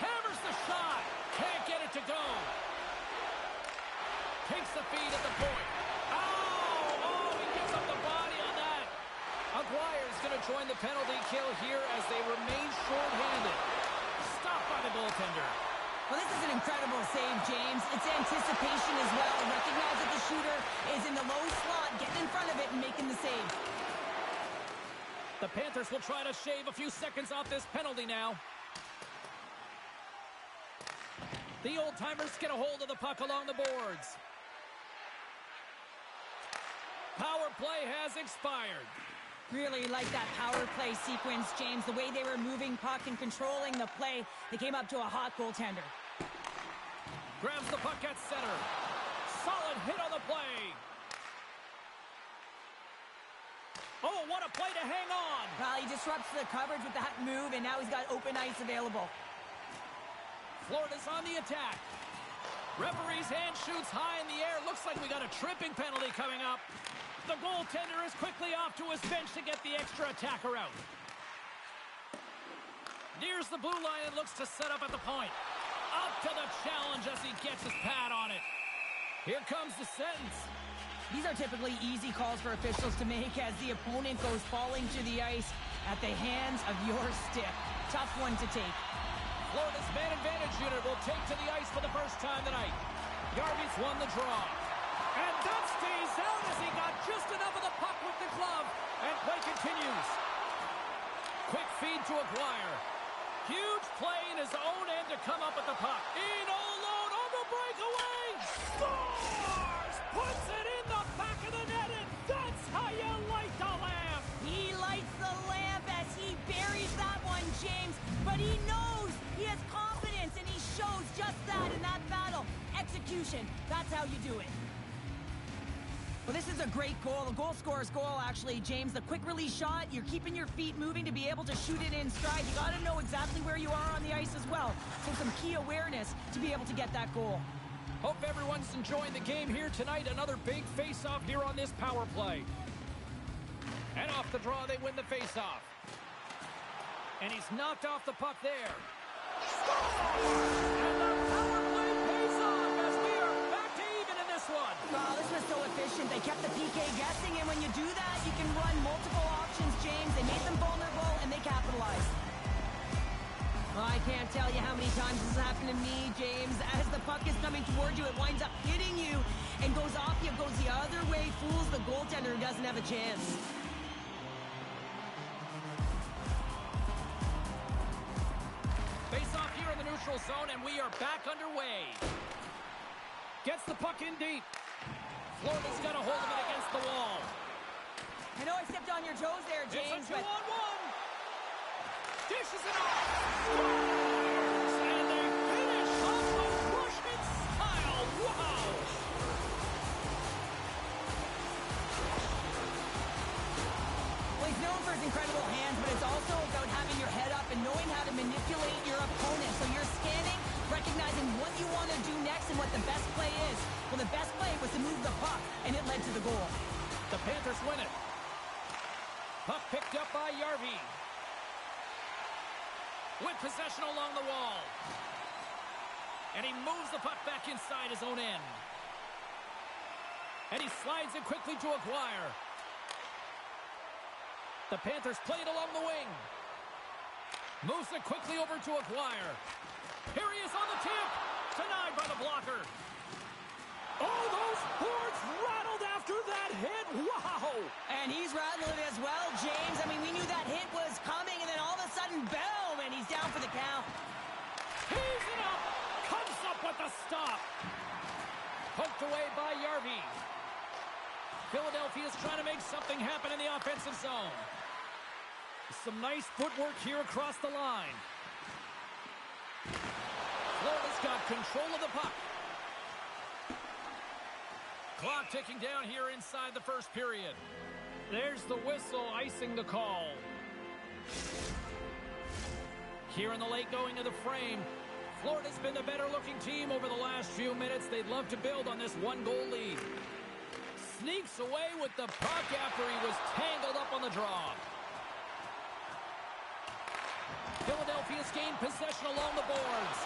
Hammers the shot. Can't get it to go. Takes the feed at the point. Aguirre's going to join the penalty kill here as they remain short-handed. Stopped by the goaltender. Well, this is an incredible save, James. It's anticipation as well. Recognize that the shooter is in the low slot, getting in front of it and making the save. The Panthers will try to shave a few seconds off this penalty now. The old-timers get a hold of the puck along the boards. Power play has expired. Really like that power play sequence, James. The way they were moving puck and controlling the play, they came up to a hot goaltender. Grabs the puck at center. Solid hit on the play. Oh, what a play to hang on. Well, he disrupts the coverage with that move, and now he's got open ice available. Florida's on the attack. Referee's hand shoots high in the air. Looks like we got a tripping penalty coming up. The goaltender is quickly off to his bench to get the extra attacker out. Nears the blue line and looks to set up at the point. Up to the challenge as he gets his pad on it. Here comes the sentence. These are typically easy calls for officials to make as the opponent goes falling to the ice at the hands of your stick. Tough one to take. Florida's man advantage unit will take to the ice for the first time tonight. Yarby's won the draw. And that stays out as he got just enough of the puck with the glove. And play continues. Quick feed to Aguirre. Huge play in his own end to come up with the puck. In all alone on the breakaway. Scores! Puts it in the back of the net, and that's how you light the lamp. He lights the lamp as he buries that one, James. But he knows he has confidence, and he shows just that in that battle. Execution. That's how you do it. Well, this is a great goal, a goal scorer's goal, actually, James. The quick release shot, you're keeping your feet moving to be able to shoot it in stride. You got to know exactly where you are on the ice as well. So some key awareness to be able to get that goal. Hope everyone's enjoying the game here tonight. Another big face-off here on this power play. And off the draw, they win the face-off. And he's knocked off the puck there. And the power play pays off as we are back to even in this one. Wow, this was so efficient. They kept the PK guessing, and when you do that, you can run multiple options, James. They made them vulnerable, and they capitalized. Well, I can't tell you how many times this has happened to me, James. As the puck is coming towards you, it winds up hitting you and goes off you, goes the other way, fools the goaltender who doesn't have a chance. Face off here in the neutral zone, and we are back underway. Gets the puck in deep. Florida's got a hold of it against the wall. I know I stepped on your toes there, James, It's a but... 2-on-1. Dishes it off. Scores! And they finish off the Russian style. Wow! Well, he's known for his incredible hands, but it's also about having your head up and knowing how to manipulate your opponent. So you're scanning, recognizing what you want to do next and what the best play is. Well, the best play was to move the puck, and it led to the goal. The Panthers win it. Puck picked up by Yarvi. With possession along the wall. And he moves the puck back inside his own end. And he slides it quickly to Aguirre. The Panthers play it along the wing. Moves it quickly over to Aguirre. Here he is on the tip. Denied by the blocker. Oh, those boards rattled after that hit. Wow. And he's rattling as well, James. I mean, we knew that hit was coming, and then all of a sudden, boom, and he's down for the count. He's it up. Comes up with the stop. Poked away by Yarvi. Philadelphia's trying to make something happen in the offensive zone. Some nice footwork here across the line. Florida's got control of the puck. Clock ticking down here inside the first period. There's the whistle icing the call. Here in the late going of the frame, Florida's been the better looking team over the last few minutes. They'd love to build on this one-goal lead. Sneaks away with the puck after he was tangled up on the draw. Philadelphia's gained possession along the boards.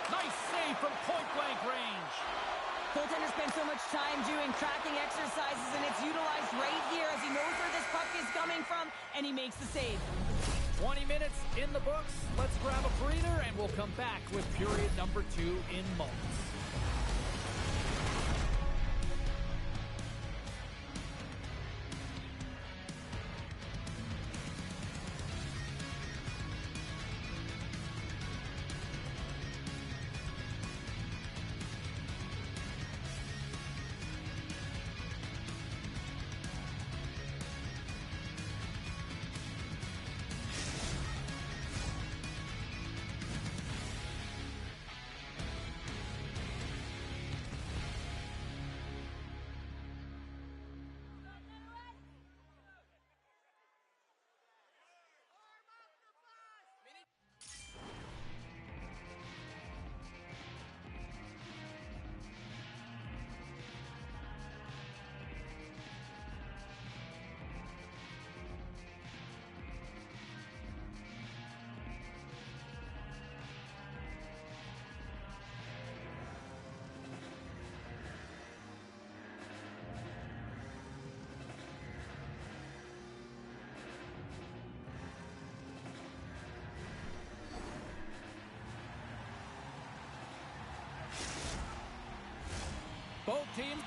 Nice save from point-blank range. Goaltender spends so much time doing tracking exercises, and it's utilized right here as he knows where this puck is coming from, and he makes the save. 20 minutes in the books. Let's grab a breather, and we'll come back with period number 2 in moments. Both teams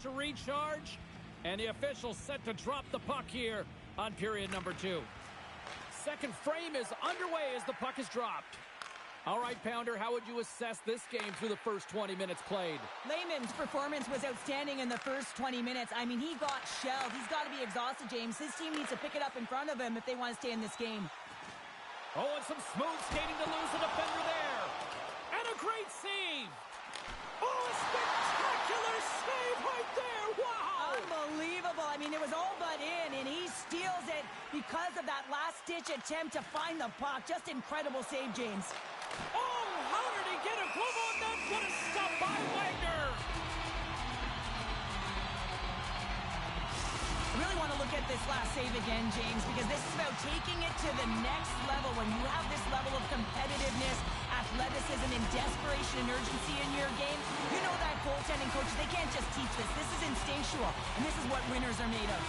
to recharge. And the officials set to drop the puck here on period number 2. Second frame is underway as the puck is dropped. All right, Pounder, how would you assess this game through the first 20 minutes played? Lehman's performance was outstanding in the first 20 minutes. I mean, he got shelled. He's got to be exhausted, James. His team needs to pick it up in front of him if they want to stay in this game. Oh, and some smooth skating to lose the defender there. And a great save. Oh, a spectacular save right there. Wow. Unbelievable. I mean, it was all but in, and he steals it because of that last-ditch attempt to find the puck. Just incredible save, James. Oh, how did he get a glove on that? What a stop by Wagner. I really want to look at this last save again, James, because this is about taking it to the next level. When you have this level of competitiveness, athleticism, and desperation and urgency in your game, you know that goaltending coaches, they can't just teach this. This is instinctual, and this is what winners are made of.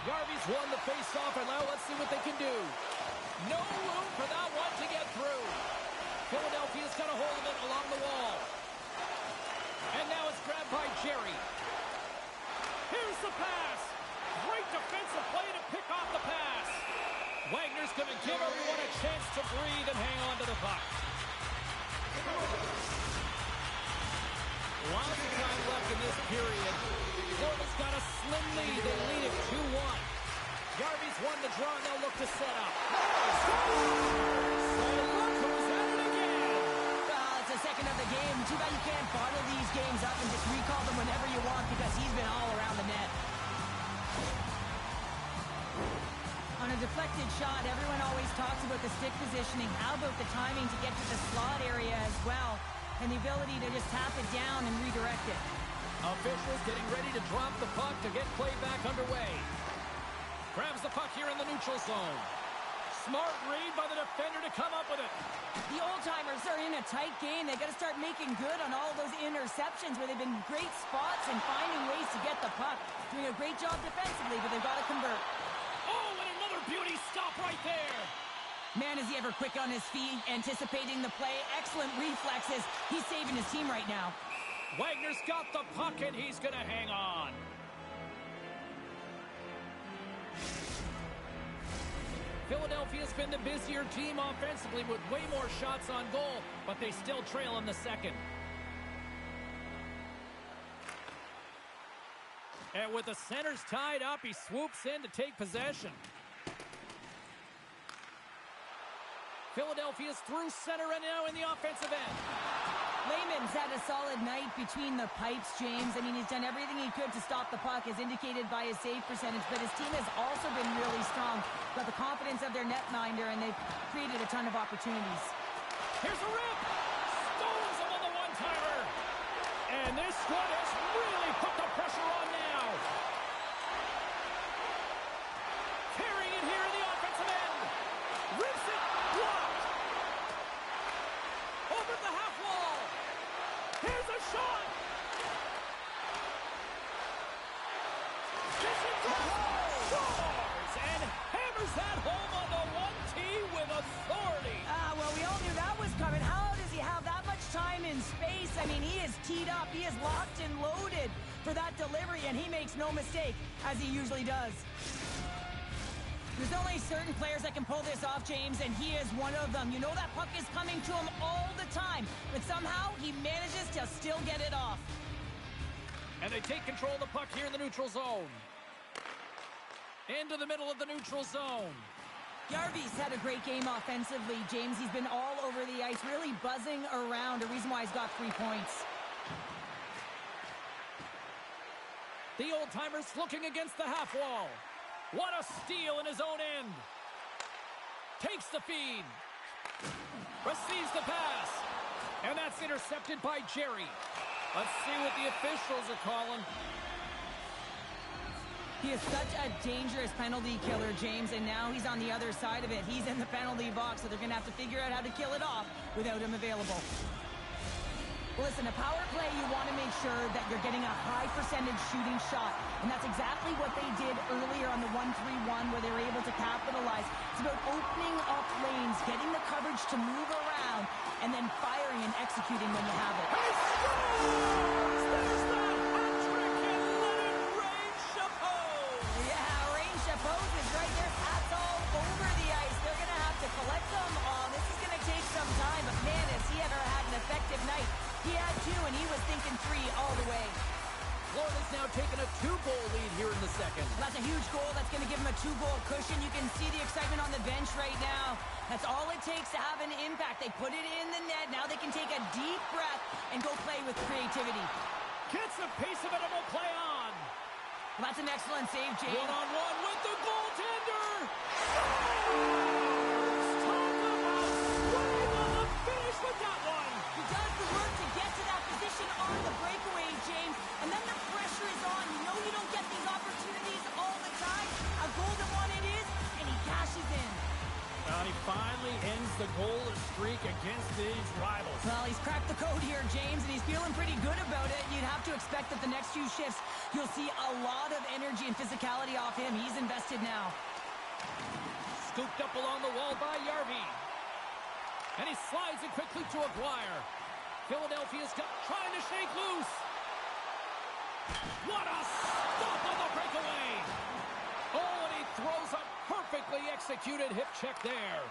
Garvey's won the face-off, and now let's see what they can do. No room for that one to get through. Philadelphia's got a hold of it along the wall. And now it's grabbed by Jerry. Here's the pass. Great defensive play to pick off the pass. Wagner's going to give everyone a chance to breathe and hang on to the puck. Lots of time left in this period. Florida's got a slim lead. They lead it 2-1. Garvey's won the draw, and they'll look to set up. So look who's at it again. Well, it's the second of the game. Too bad you can't bottle these games up and just recall them whenever you want, because he's been all around the net. On a deflected shot, everyone always talks about the stick positioning. How about the timing to get to the slot area as well, and the ability to just tap it down and redirect it. Officials getting ready to drop the puck to get play back underway. Grabs the puck here in the neutral zone. Smart read by the defender to come up with it. The old-timers are in a tight game. They got to start making good on all those interceptions where they've been great spots and finding ways to get the puck. Doing a great job defensively, but they've got to convert. Oh, and another beauty stop right there. Man, is he ever quick on his feet, anticipating the play. Excellent reflexes. He's saving his team right now. Wagner's got the puck, and he's going to hang on. Philadelphia's been the busier team offensively with way more shots on goal, but they still trail in the second. And with the centers tied up, he swoops in to take possession. Philadelphia's through center and now in the offensive end. Lehman's had a solid night between the pipes, James. I mean, he's done everything he could to stop the puck, as indicated by his save percentage, but his team has also been really strong. Got the confidence of their netminder, and they've created a ton of opportunities. Here's a rip! Stones him on the one-timer! And this one has really put the pressure on now. Carrying it here in the offensive end. Rips it! Blocked! Over the half wall! Here's a shot! Gets it through! Scores! And hammers that home on the 1T with authority! Well, we all knew that was coming. How does he have that much time and space? I mean, he is teed up. He is locked and loaded for that delivery, and he makes no mistake, as he usually does. There's only certain players that can pull this off, James, and he is one of them. You know that puck is coming to him all the time, but somehow he manages to still get it off. And they take control of the puck here in the neutral zone. Into the middle of the neutral zone. Garvey's had a great game offensively, James. He's been all over the ice, really buzzing around, a reason why he's got 3 points. The old-timers looking against the half wall. What a steal in his own end. Takes the feed. Receives the pass. And that's intercepted by Jerry. Let's see what the officials are calling. He is such a dangerous penalty killer, James, and now he's on the other side of it. He's in the penalty box, so they're going to have to figure out how to kill it off without him available. Well, listen, a power play, you want to make sure that you're getting a high percentage shooting shot, and that's exactly what they did earlier on the 1-3-1 where they were able to capitalize. It's about opening up lanes, getting the coverage to move around, and then firing and executing when you have it. have taken a 2-goal lead here in the second. That's a huge goal. That's going to give them a 2-goal cushion. You can see the excitement on the bench right now. That's all it takes to have an impact. They put it in the net. Now they can take a deep breath and go play with creativity. Gets a piece of it and will play on. Well, that's an excellent save, James. One-on-one with the goaltender. Talk about swing on the finish with that one. He does the work to get to that position on the breakaway, James. And then the pressure is on. You know you don't get these opportunities all the time. A golden one it is, and he cashes in. Well, he finally ends the goalless streak against these rivals. Well, he's cracked the code here, James, and he's feeling pretty good about it. You'd have to expect that the next few shifts, you'll see a lot of energy and physicality off him. He's invested now. Scooped up along the wall by Yarvi. And he slides it quickly to Aguirre. Philadelphia's trying to shake loose. What a stop on the breakaway. Oh, and he throws a perfectly executed hip check there.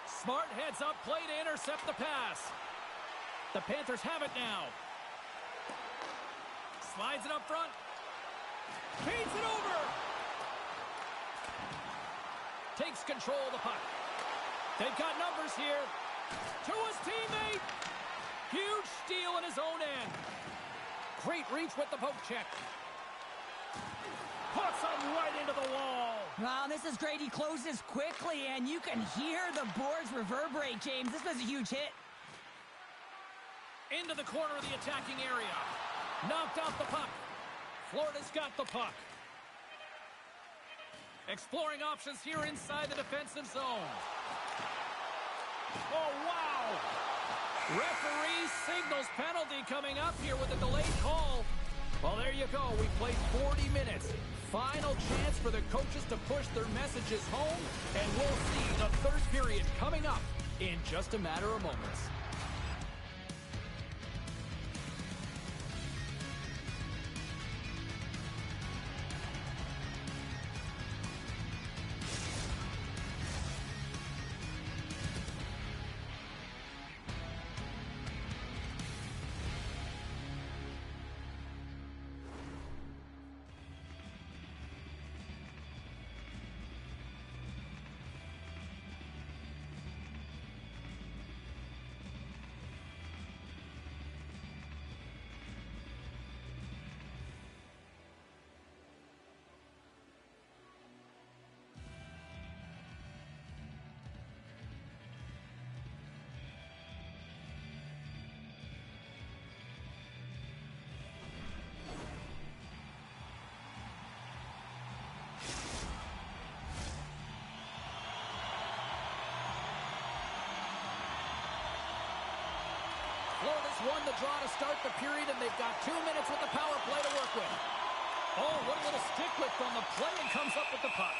Smart heads up play to intercept the pass. The Panthers have it now. Slides it up front. Feeds it over. Takes control of the puck. They've got numbers here. To his teammate. Huge steal in his own end. Great reach with the poke check. Puts him right into the wall. Wow, this is great. He closes quickly, and you can hear the boards reverberate, James. This was a huge hit. Into the corner of the attacking area. Knocked out the puck. Florida's got the puck. Exploring options here inside the defensive zone. Oh, wow. Referee signals penalty coming up here with a delayed call. Well, there you go. We played 40 minutes. Final chance for the coaches to push their messages home, and we'll see the third period coming up in just a matter of moments. Florida's won the draw to start the period, and they've got 2 minutes with the power play to work with. Oh, what a little stick lift on the play, and comes up with the puck.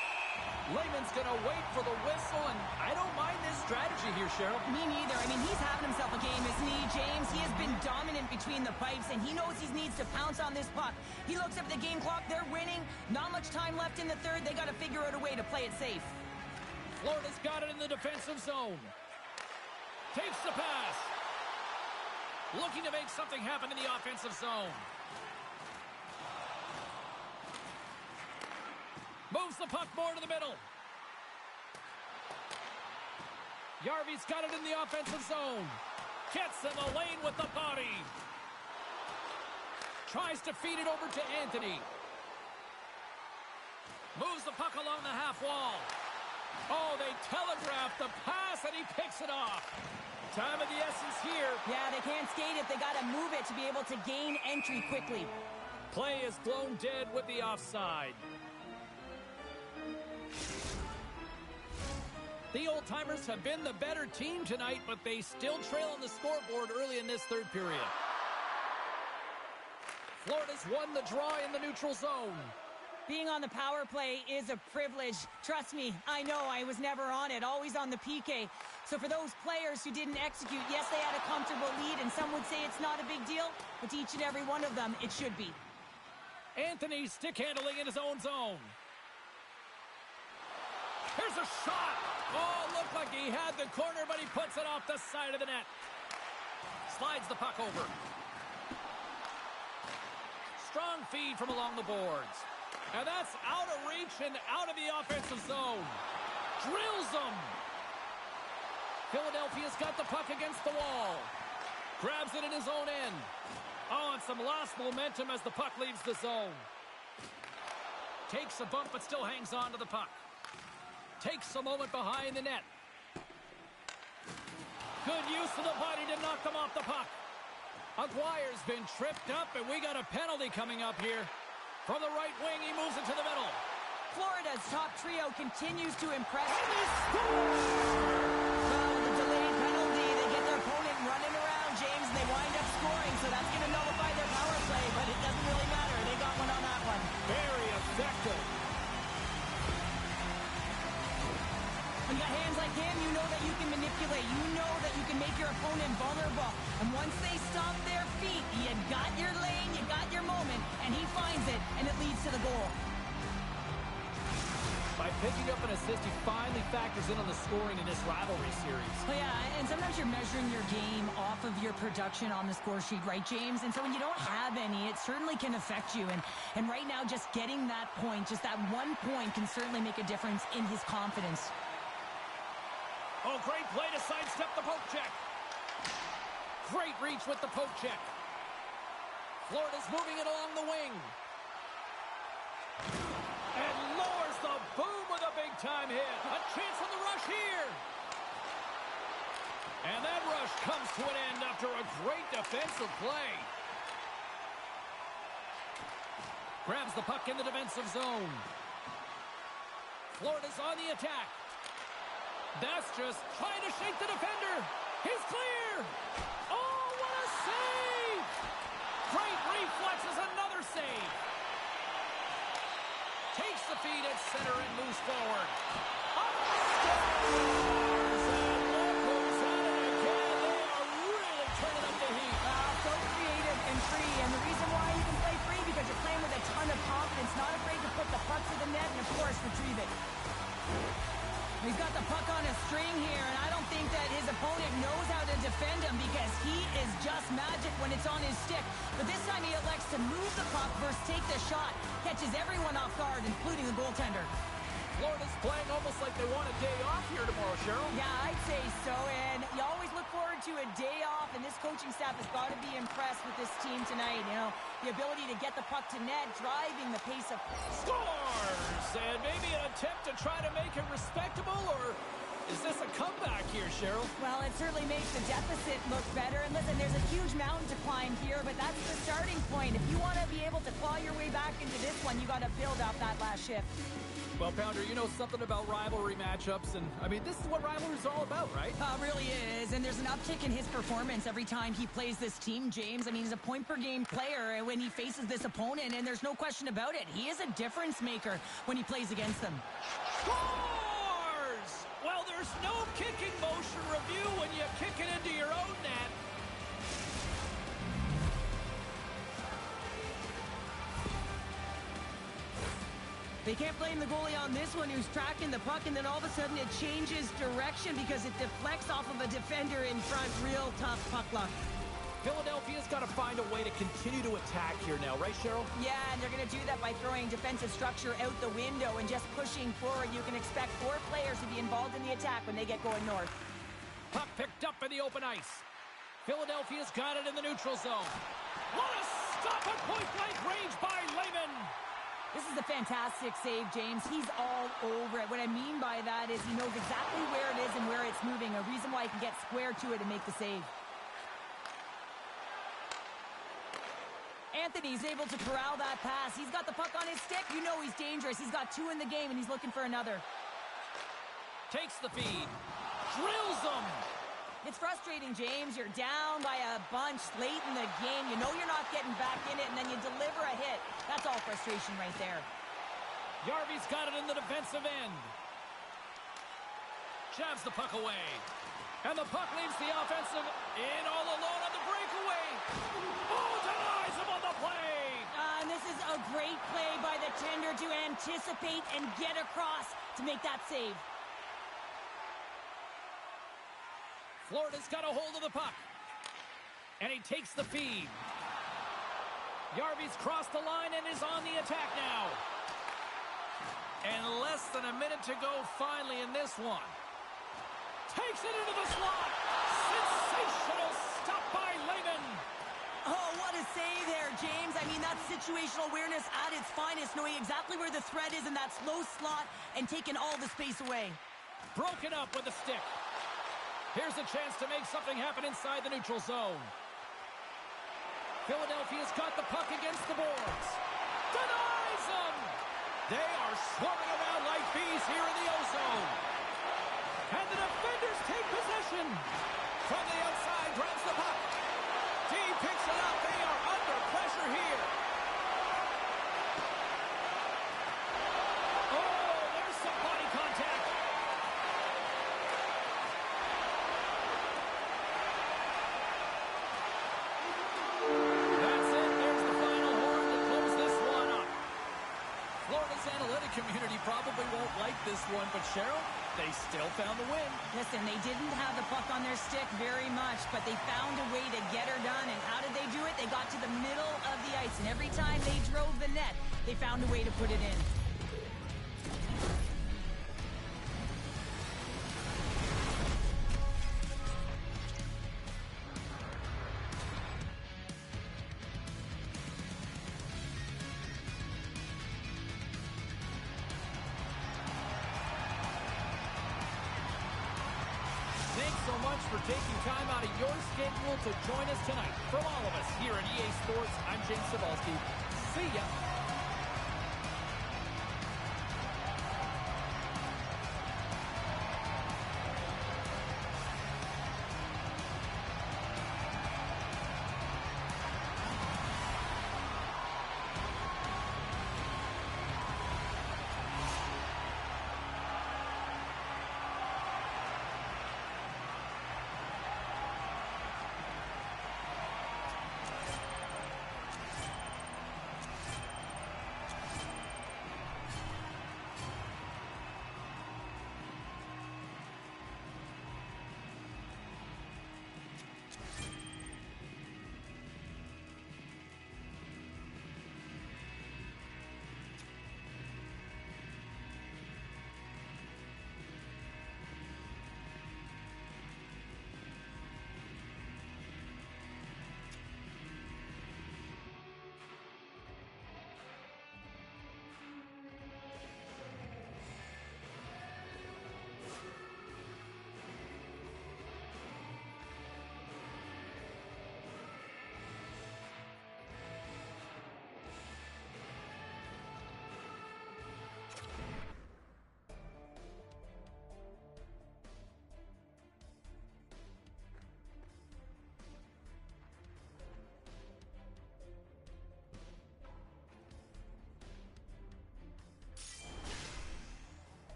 Lehman's going to wait for the whistle, and I don't mind this strategy here, Cheryl. Me neither. I mean, he's having himself a game, isn't he, James? He has been dominant between the pipes, and he knows he needs to pounce on this puck. He looks at the game clock. They're winning. Not much time left in the third. They got to figure out a way to play it safe. Florida's got it in the defensive zone. Takes the pass. Looking to make something happen in the offensive zone. Moves the puck more to the middle. Yarvi's got it in the offensive zone. Gets in the lane with the body. Tries to feed it over to Anthony. Moves the puck along the half wall. Oh, they telegraph the pass, and he picks it off. Time of the essence here. Yeah, they can't skate it. They got to move it to be able to gain entry quickly. Play is blown dead with the offside. The Old-Timers have been the better team tonight, but they still trail on the scoreboard early in this third period. Florida's won the draw in the neutral zone. Being on the power play is a privilege. Trust me, I know I was never on it, always on the PK. So for those players who didn't execute, yes, they had a comfortable lead, and some would say it's not a big deal, but to each and every one of them, it should be. Anthony stick handling in his own zone. Here's a shot. Oh, looked like he had the corner, but he puts it off the side of the net. Slides the puck over. strong feed from along the boards. And that's out of reach and out of the offensive zone. Drills them. Philadelphia's got the puck against the wall. Grabs it in his own end. Oh, and some lost momentum as the puck leaves the zone. Takes a bump but still hangs on to the puck. Takes a moment behind the net. Good use of the body to knock them off the puck. Aguirre's been tripped up, and we got a penalty coming up here. From the right wing, he moves it to the middle. Florida's top trio continues to impress. And they score! Well, the delayed penalty, they get their opponent running around, James, and they wind up scoring, so that's going to nullify their power play, but it doesn't really matter. They got one on that one. Very effective. When you got hands like him, you know that you can manipulate. You know that you can make your opponent vulnerable. And once they stop their feet, you got your lane, you got your moment, and he finds it, and it leads to the goal. By picking up an assist, he finally factors in on the scoring in this rivalry series. Well, yeah, and sometimes you're measuring your game off of your production on the score sheet, right, James? And so when you don't have any, it certainly can affect you. And right now, just getting that point, just that 1 point can certainly make a difference in his confidence. Oh, great play to sidestep the poke check. Great reach with the poke check. Florida's moving it along the wing. And lowers the boom with a big-time hit. A chance on the rush here. And that rush comes to an end after a great defensive play. Grabs the puck in the defensive zone. Florida's on the attack. That's just trying to shake the defender. He's clear. Oh, what a save. Great reflexes, another save. Takes the feed at center and moves forward. Up the stairs. And look who's at it again. They are really turning up the heat. So creative and free. And the reason why you can play free, because you're playing with a ton of confidence, not afraid to put the puck to the net and, of course, retrieve it. He's got the puck on a string here, and I don't think that his opponent knows how to defend him because he is just magic when it's on his stick. But this time he elects to move the puck versus take the shot. Catches everyone off guard, including the goaltender. Florida's playing almost like they want a day off here tomorrow, Cheryl. Yeah, I'd say so, and you always look forward to a day off, and this coaching staff has got to be impressed with this team tonight. You know, the ability to get the puck to net, driving the pace of... Scores! And maybe an attempt to try to make it respectable, or is this a comeback here, Cheryl? Well, it certainly makes the deficit look better. And listen, there's a huge mountain to climb here, but that's the starting point. If you want to be able to claw your way back into this one, you got to build up that last shift. Well, Pounder, you know something about rivalry matchups, and, I mean, this is what rivalry is all about, right? Really is, and there's an uptick in his performance every time he plays this team, James. I mean, he's a point-per-game player when he faces this opponent, and there's no question about it. He is a difference maker when he plays against them. Scores! Well, there's no kicking motion review when you kick it into your own net. They can't blame the goalie on this one who's tracking the puck, and then all of a sudden it changes direction because it deflects off of a defender in front. Real tough puck luck. Philadelphia's got to find a way to continue to attack here now, right, Cheryl? Yeah, and they're going to do that by throwing defensive structure out the window and just pushing forward. You can expect 4 players to be involved in the attack when they get going north. Puck picked up in the open ice. Philadelphia's got it in the neutral zone. What a stop at point-blank range by Lehman! This is a fantastic save, James. He's all over it. What I mean by that is he knows exactly where it is and where it's moving, a reason why he can get square to it and make the save. Anthony's able to corral that pass. He's got the puck on his stick. You know he's dangerous. He's got 2 in the game, and he's looking for another. Takes the feed. Drills him. It's frustrating, James. You're down by a bunch late in the game. You know you're not getting back in it, and then you deliver a hit. That's all frustration right there. Yarvy's got it in the defensive end. Jabs the puck away. And the puck leaves the offensive in all alone on the breakaway. Oh, denies him on the play. And this is a great play by the tender to anticipate and get across to make that save. Florida's got a hold of the puck. And he takes the feed. Yarby's crossed the line and is on the attack now. And less than a minute to go finally in this one. Takes it into the slot. Sensational stop by Lehman. Oh, what a save there, James. I mean, that's situational awareness at its finest, knowing exactly where the threat is in that slow slot and taking all the space away. Broken up with the stick. Here's a chance to make something happen inside the neutral zone. Philadelphia's got the puck against the boards. Denies them! They are swarming around like bees here in the O-zone. And the defenders take possession. From the outside, grabs the puck. D picks it up. They are under pressure here. Oh, there's some body contact. That's it. There's the final horn to close this one up. Florida's analytic community probably won't like this one, but Cheryl, they still found the win. Listen, they didn't have the puck on their stick very much, but they found a way to get her done. And how did they do it? They got to the middle of the ice, and every time they drove the net, they found a way to put it in. Thanks so much for taking time out of your schedule to join us tonight. From all of us here at EA Sports, I'm James Cebulski. See ya.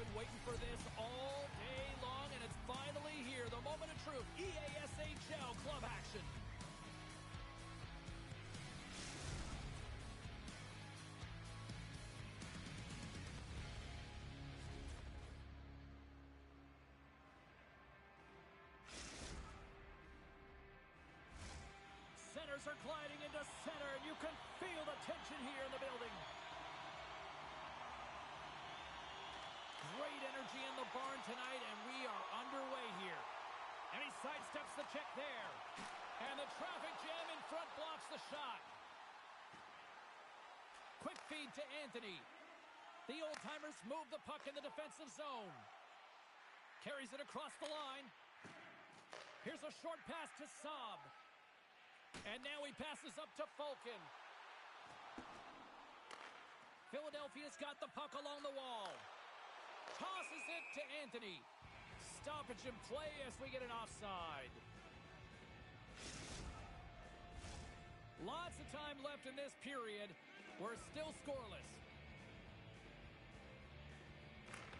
been waiting for this all day long, and it's finally here. The moment of truth. EASHL club action. Centers are gliding into center, and you can feel the tension here in the building. Great energy in the barn tonight, and we are underway here. And he sidesteps the check there. And the traffic jam in front blocks the shot. Quick feed to Anthony. The old-timers move the puck in the defensive zone. Carries it across the line. Here's a short pass to Saab. And now he passes up to Falcon. Philadelphia's got the puck along the wall. Tosses it to Anthony. Stoppage in play as we get an offside. Lots of time left in this period. We're still scoreless.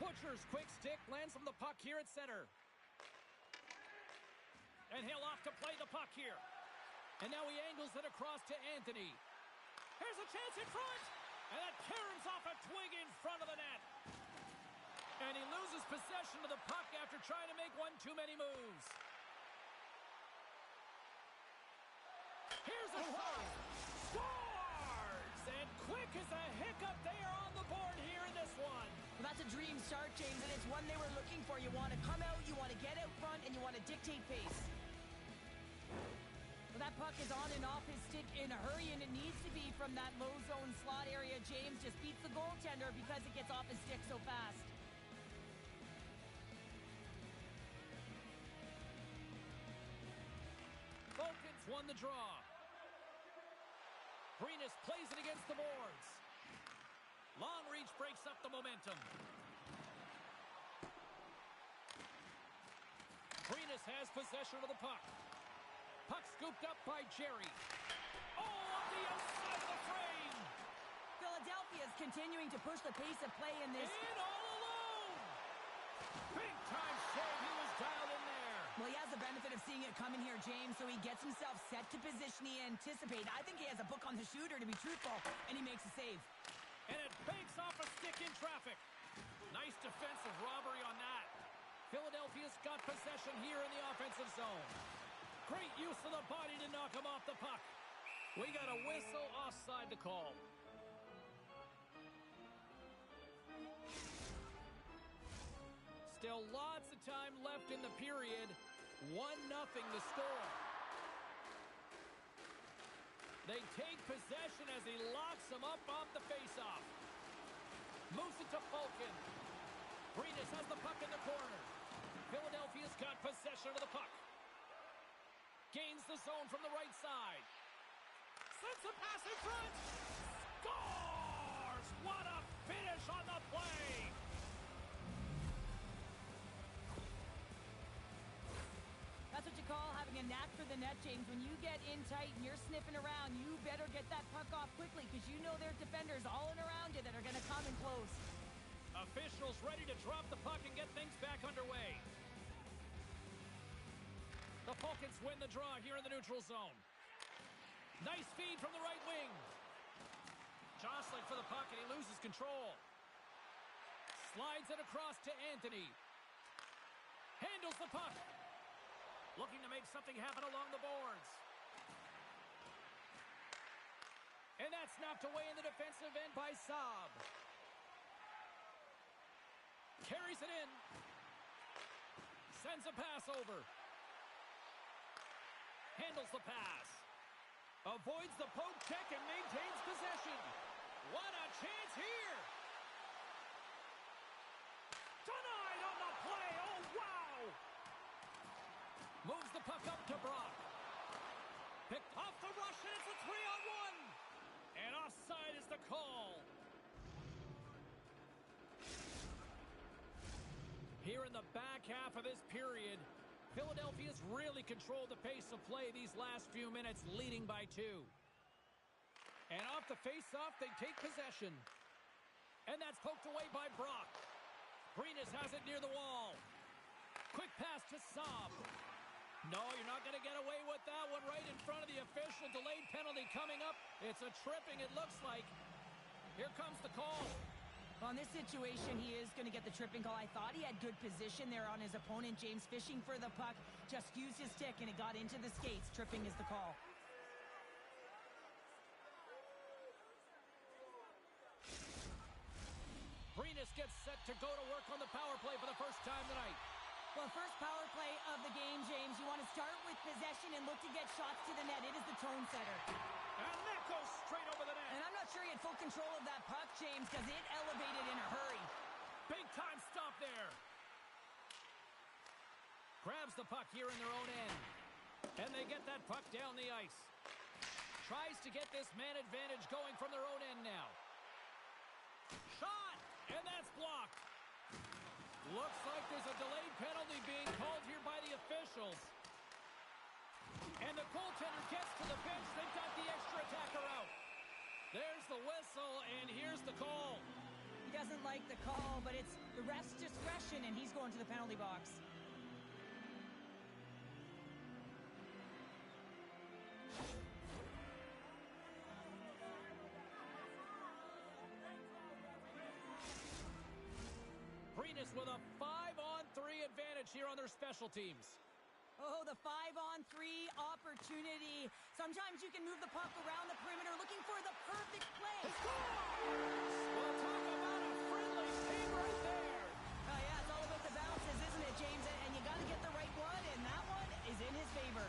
Butcher's quick stick lands from the puck here at center. And he'll off to play the puck here. And now he angles it across to Anthony. Here's a chance in front. And that caroms off a twig in front of the net. And he loses possession of the puck after trying to make one too many moves. Here's a shot. Scores! And quick as a hiccup, they are on the board here in this one. Well, that's a dream start, James, and it's one they were looking for. You want to come out, you want to get out front, and you want to dictate pace. Well, that puck is on and off his stick in a hurry, and it needs to be from that low zone slot area. James just beats the goaltender because it gets off his stick so fast. Falcons won the draw. Brenus plays it against the boards. Long reach breaks up the momentum. Brenus has possession of the puck. Puck scooped up by Jerry. Oh, on the outside of the frame. Philadelphia's continuing to push the pace of play in this. In all alone. Big time save. He was dialed in there. Well, he has the benefit of seeing it coming here, James, so he gets himself set to position he anticipated. I think he has a book on the shooter, to be truthful, and he makes a save. And it banks off a stick in traffic. Nice defensive robbery on that. Philadelphia's got possession here in the offensive zone. Great use of the body to knock him off the puck. We got a whistle offside to call. Still lots of time left in the period. 1-0 the score. They take possession as he locks him up off the faceoff. Moves it to Falcon. Brenus has the puck in the corner. Philadelphia's got possession of the puck. Gains the zone from the right side. Sends a pass in front. Scores! What a finish on the play! That's what you call having a knack for the net, James. When you get in tight and you're sniffing around, you better get that puck off quickly because you know there's defenders all in around you that are going to come in close. Officials ready to drop the puck and get things back underway. The Falcons win the draw here in the neutral zone. Nice feed from the right wing. Jostling for the puck, and he loses control. Slides it across to Anthony. Handles the puck. Looking to make something happen along the boards. And that's knocked away in the defensive end by Saab. Carries it in. Sends a pass over. Handles the pass. Avoids the poke check and maintains possession. What a chance here. Denied on the play. Oh, wow. Moves the puck up to Brock. Picked off the rush, and it's a 3-on-1. And offside is the call. Here in the back half of this period, Philadelphia's really controlled the pace of play these last few minutes, leading by 2. And off the face-off, they take possession. And that's poked away by Brock. Brenes has it near the wall. Quick pass to Saab. No, you're not going to get away with that one right in front of the official. Delayed penalty coming up. It's a tripping, it looks like. Here comes the call. On this situation, he is going to get the tripping call. I thought he had good position there on his opponent. James fishing for the puck. Just used his stick, and it got into the skates. Tripping is the call. Brenes gets set to go to work on the power play for the first time tonight. Well, first power play of the game, James. You want to start with possession and look to get shots to the net. It is the tone setter. And that goes straight over the net. And I'm not sure he had full control of that puck, James, because it elevated in a hurry. Big time stop there. Grabs the puck here in their own end. And they get that puck down the ice. Tries to get this man advantage going from their own end now. Shot! And that's blocked. Looks like there's a delayed penalty being called here by the officials. And the goaltender gets to the bench. They've got the extra attacker out. There's the whistle, and here's the call. He doesn't like the call, but it's the ref's discretion, and he's going to the penalty box. Brenes with a 5-on-3 advantage here on their special teams. Oh, the 5-on-3 opportunity. Sometimes you can move the puck around the perimeter looking for the perfect play. Well, talk about a friendly team right there. Oh, yeah, it's all about the bounces, isn't it, James? And you got to get the right one, and that one is in his favor.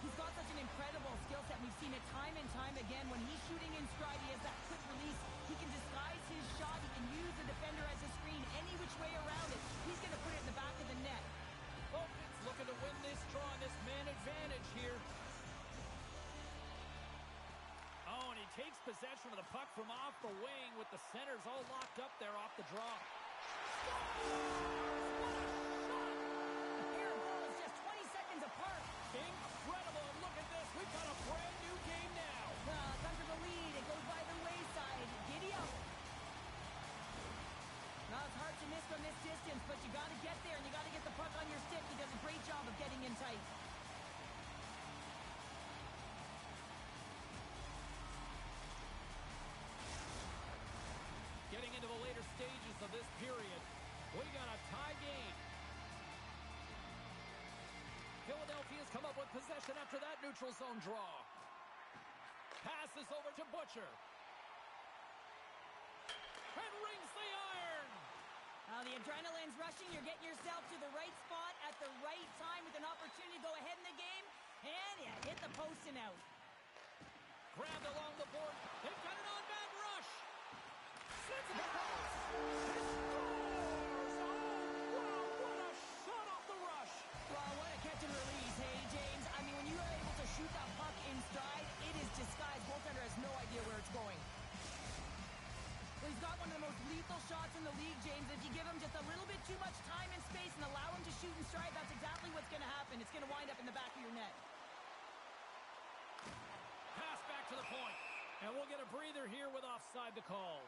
He's got such an incredible skill set. We've seen it time and time again. When he's shooting in stride, he has that quick release. He can disguise his shot. He can use the defender as a screen any which way around it. He's going to put it in the back of the net. It's looking to win this draw, this man advantage here. Oh, and he takes possession of the puck from off the wing with the centers all locked up there off the draw. A pair of goals just 20 seconds apart. Incredible. And look at this. We've got a brand new game now. Comes with the lead. It goes by the wayside. Giddy up. Now, it's hard to miss from this distance, but you got to get there, and you got to get the puck on your stick. He does a great job of getting in tight. Getting into the later stages of this period, we got a tie game. Philadelphia's come up with possession after that neutral zone draw. Passes over to Butcher. And rings the iron. The adrenaline's rushing. You're getting yourself to the right spot at the right time with an opportunity to go ahead in the game. And you hit the post and out. Grabbed along the board. They've got an on-man rush. Slits the post. Scores! Oh, wow, what a shot off the rush. Well, what a catch and release, hey, James. I mean, when you are able to shoot that puck in stride, it is disguised. Goaltender has no idea where it's going. Well, he's got one of the most lethal shots in the league, James. If you give him just a little bit too much time and space and allow him to shoot in stride, that's exactly what's going to happen. It's going to wind up in the back of your net. Pass back to the point. And we'll get a breather here with offside the call.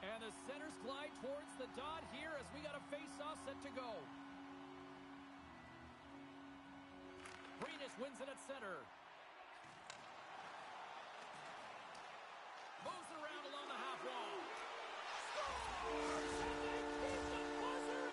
And the centers glide towards the dot here as we got a face-off set to go. Brenes wins it at center. Moves it around along the half wall. Scores! And they keep the buzzer!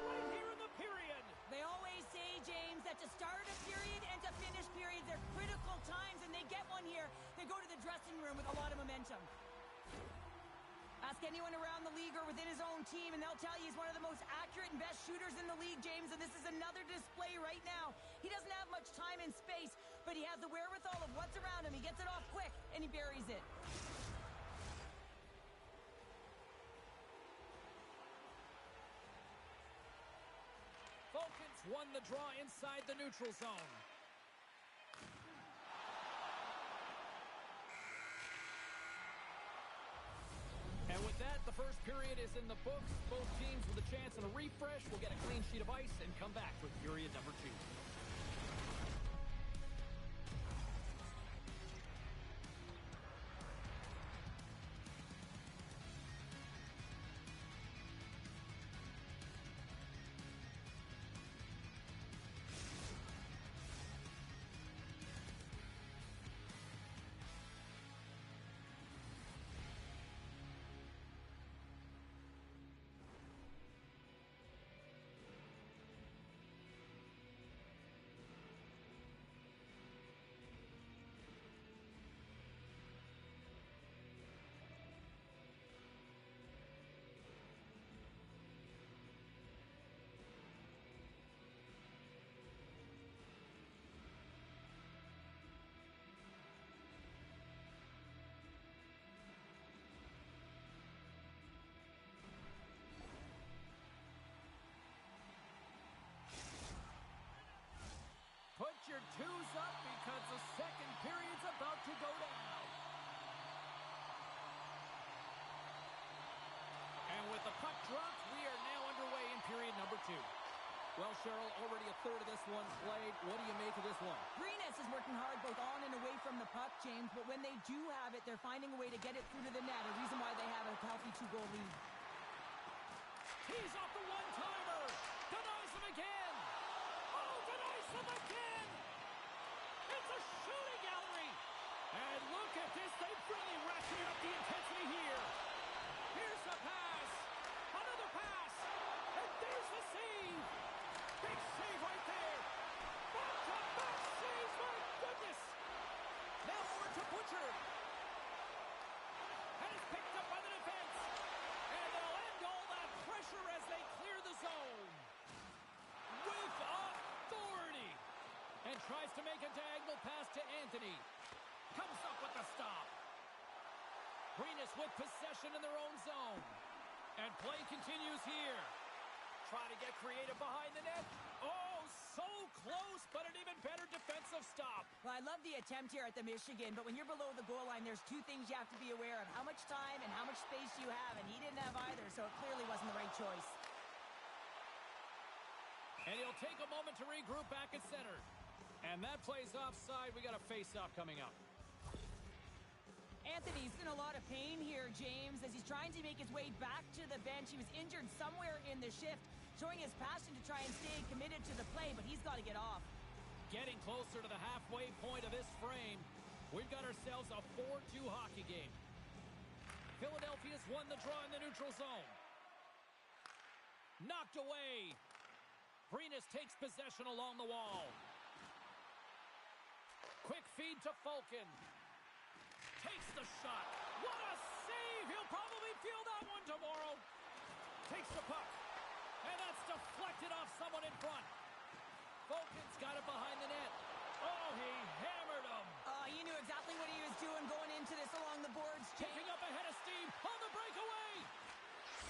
Right here in the period. They always say, James, that to start a period and to finish periods are critical times, and they get one here. They go to the dressing room with a lot of momentum. Ask anyone around the league or within his own team, and they'll tell you he's one of the most accurate and best shooters in the league, James, and this is another display right now. He doesn't have much time and space, but he has the wherewithal of what's around him. He gets it off quick, and he buries it. Falcons won the draw inside the neutral zone. And with that, the first period is in the books. Both teams with a chance and a refresh will get a clean sheet of ice and come back with period number 2. Put your twos up because the second period's about to go down. And with the puck dropped, we are now underway in period number 2. Well, Cheryl, already a third of this one's played. What do you make of this one? Greeness is working hard both on and away from the puck, James, but when they do have it, they're finding a way to get it through to the net, a reason why they have a healthy 2-goal lead. He's off the one-timer. Denies him again. Oh, denies him again. It's a shooting gallery. And look at this. They've really ratcheted up the intensity here. Here's a pass. Another pass. And there's the save. Big save right there. Back-to-back saves. My goodness. Now over to Butcher. And it's picked up by the defense. And they'll end all that pressure as they clear the zone. With authority. And tries to make a diagonal pass to Anthony. Comes up with the stop. Greeness with possession in their own zone. And play continues here. Try to get creative behind the net. Oh, so close, but an even better defensive stop. Well, I love the attempt here at the Michigan, but when you're below the goal line, there's two things you have to be aware of. How much time and how much space you have, and he didn't have either, so it clearly wasn't the right choice. And he'll take a moment to regroup back at center. And that play's offside. We got a face-off coming up. Anthony's in a lot of pain here, James, as he's trying to make his way back to the bench. He was injured somewhere in the shift, showing his passion to try and stay committed to the play, but he's got to get off. Getting closer to the halfway point of this frame. We've got ourselves a 4-2 hockey game. Philadelphia's won the draw in the neutral zone. Knocked away. Greeness takes possession along the wall. Quick feed to Falcon. Takes the shot. What a save! He'll probably feel that one tomorrow. Takes the puck. And that's deflected off someone in front. Falcon's got it behind the net. Oh, he hammered him. He knew exactly what he was doing going into this along the boards, James. Picking up ahead of steam on the breakaway.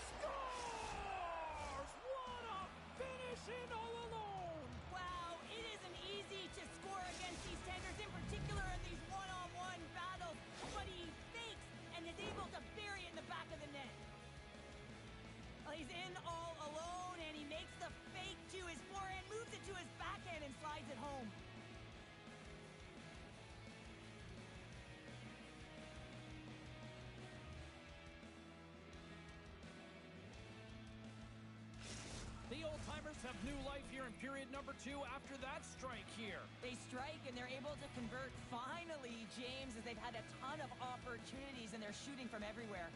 Scores! What a finish in all alone. Wow, it isn't easy to score against these tenders, in particular in these one-on-one battles, but he fakes and is able to bury it in the back of the net. He's in all alone, and he makes the fake to his forehand, moves it to his backhand, and slides it home. The old-timers have new life here in period number 2 after that strike here. They strike, and they're able to convert finally, James, as they've had a ton of opportunities, and they're shooting from everywhere.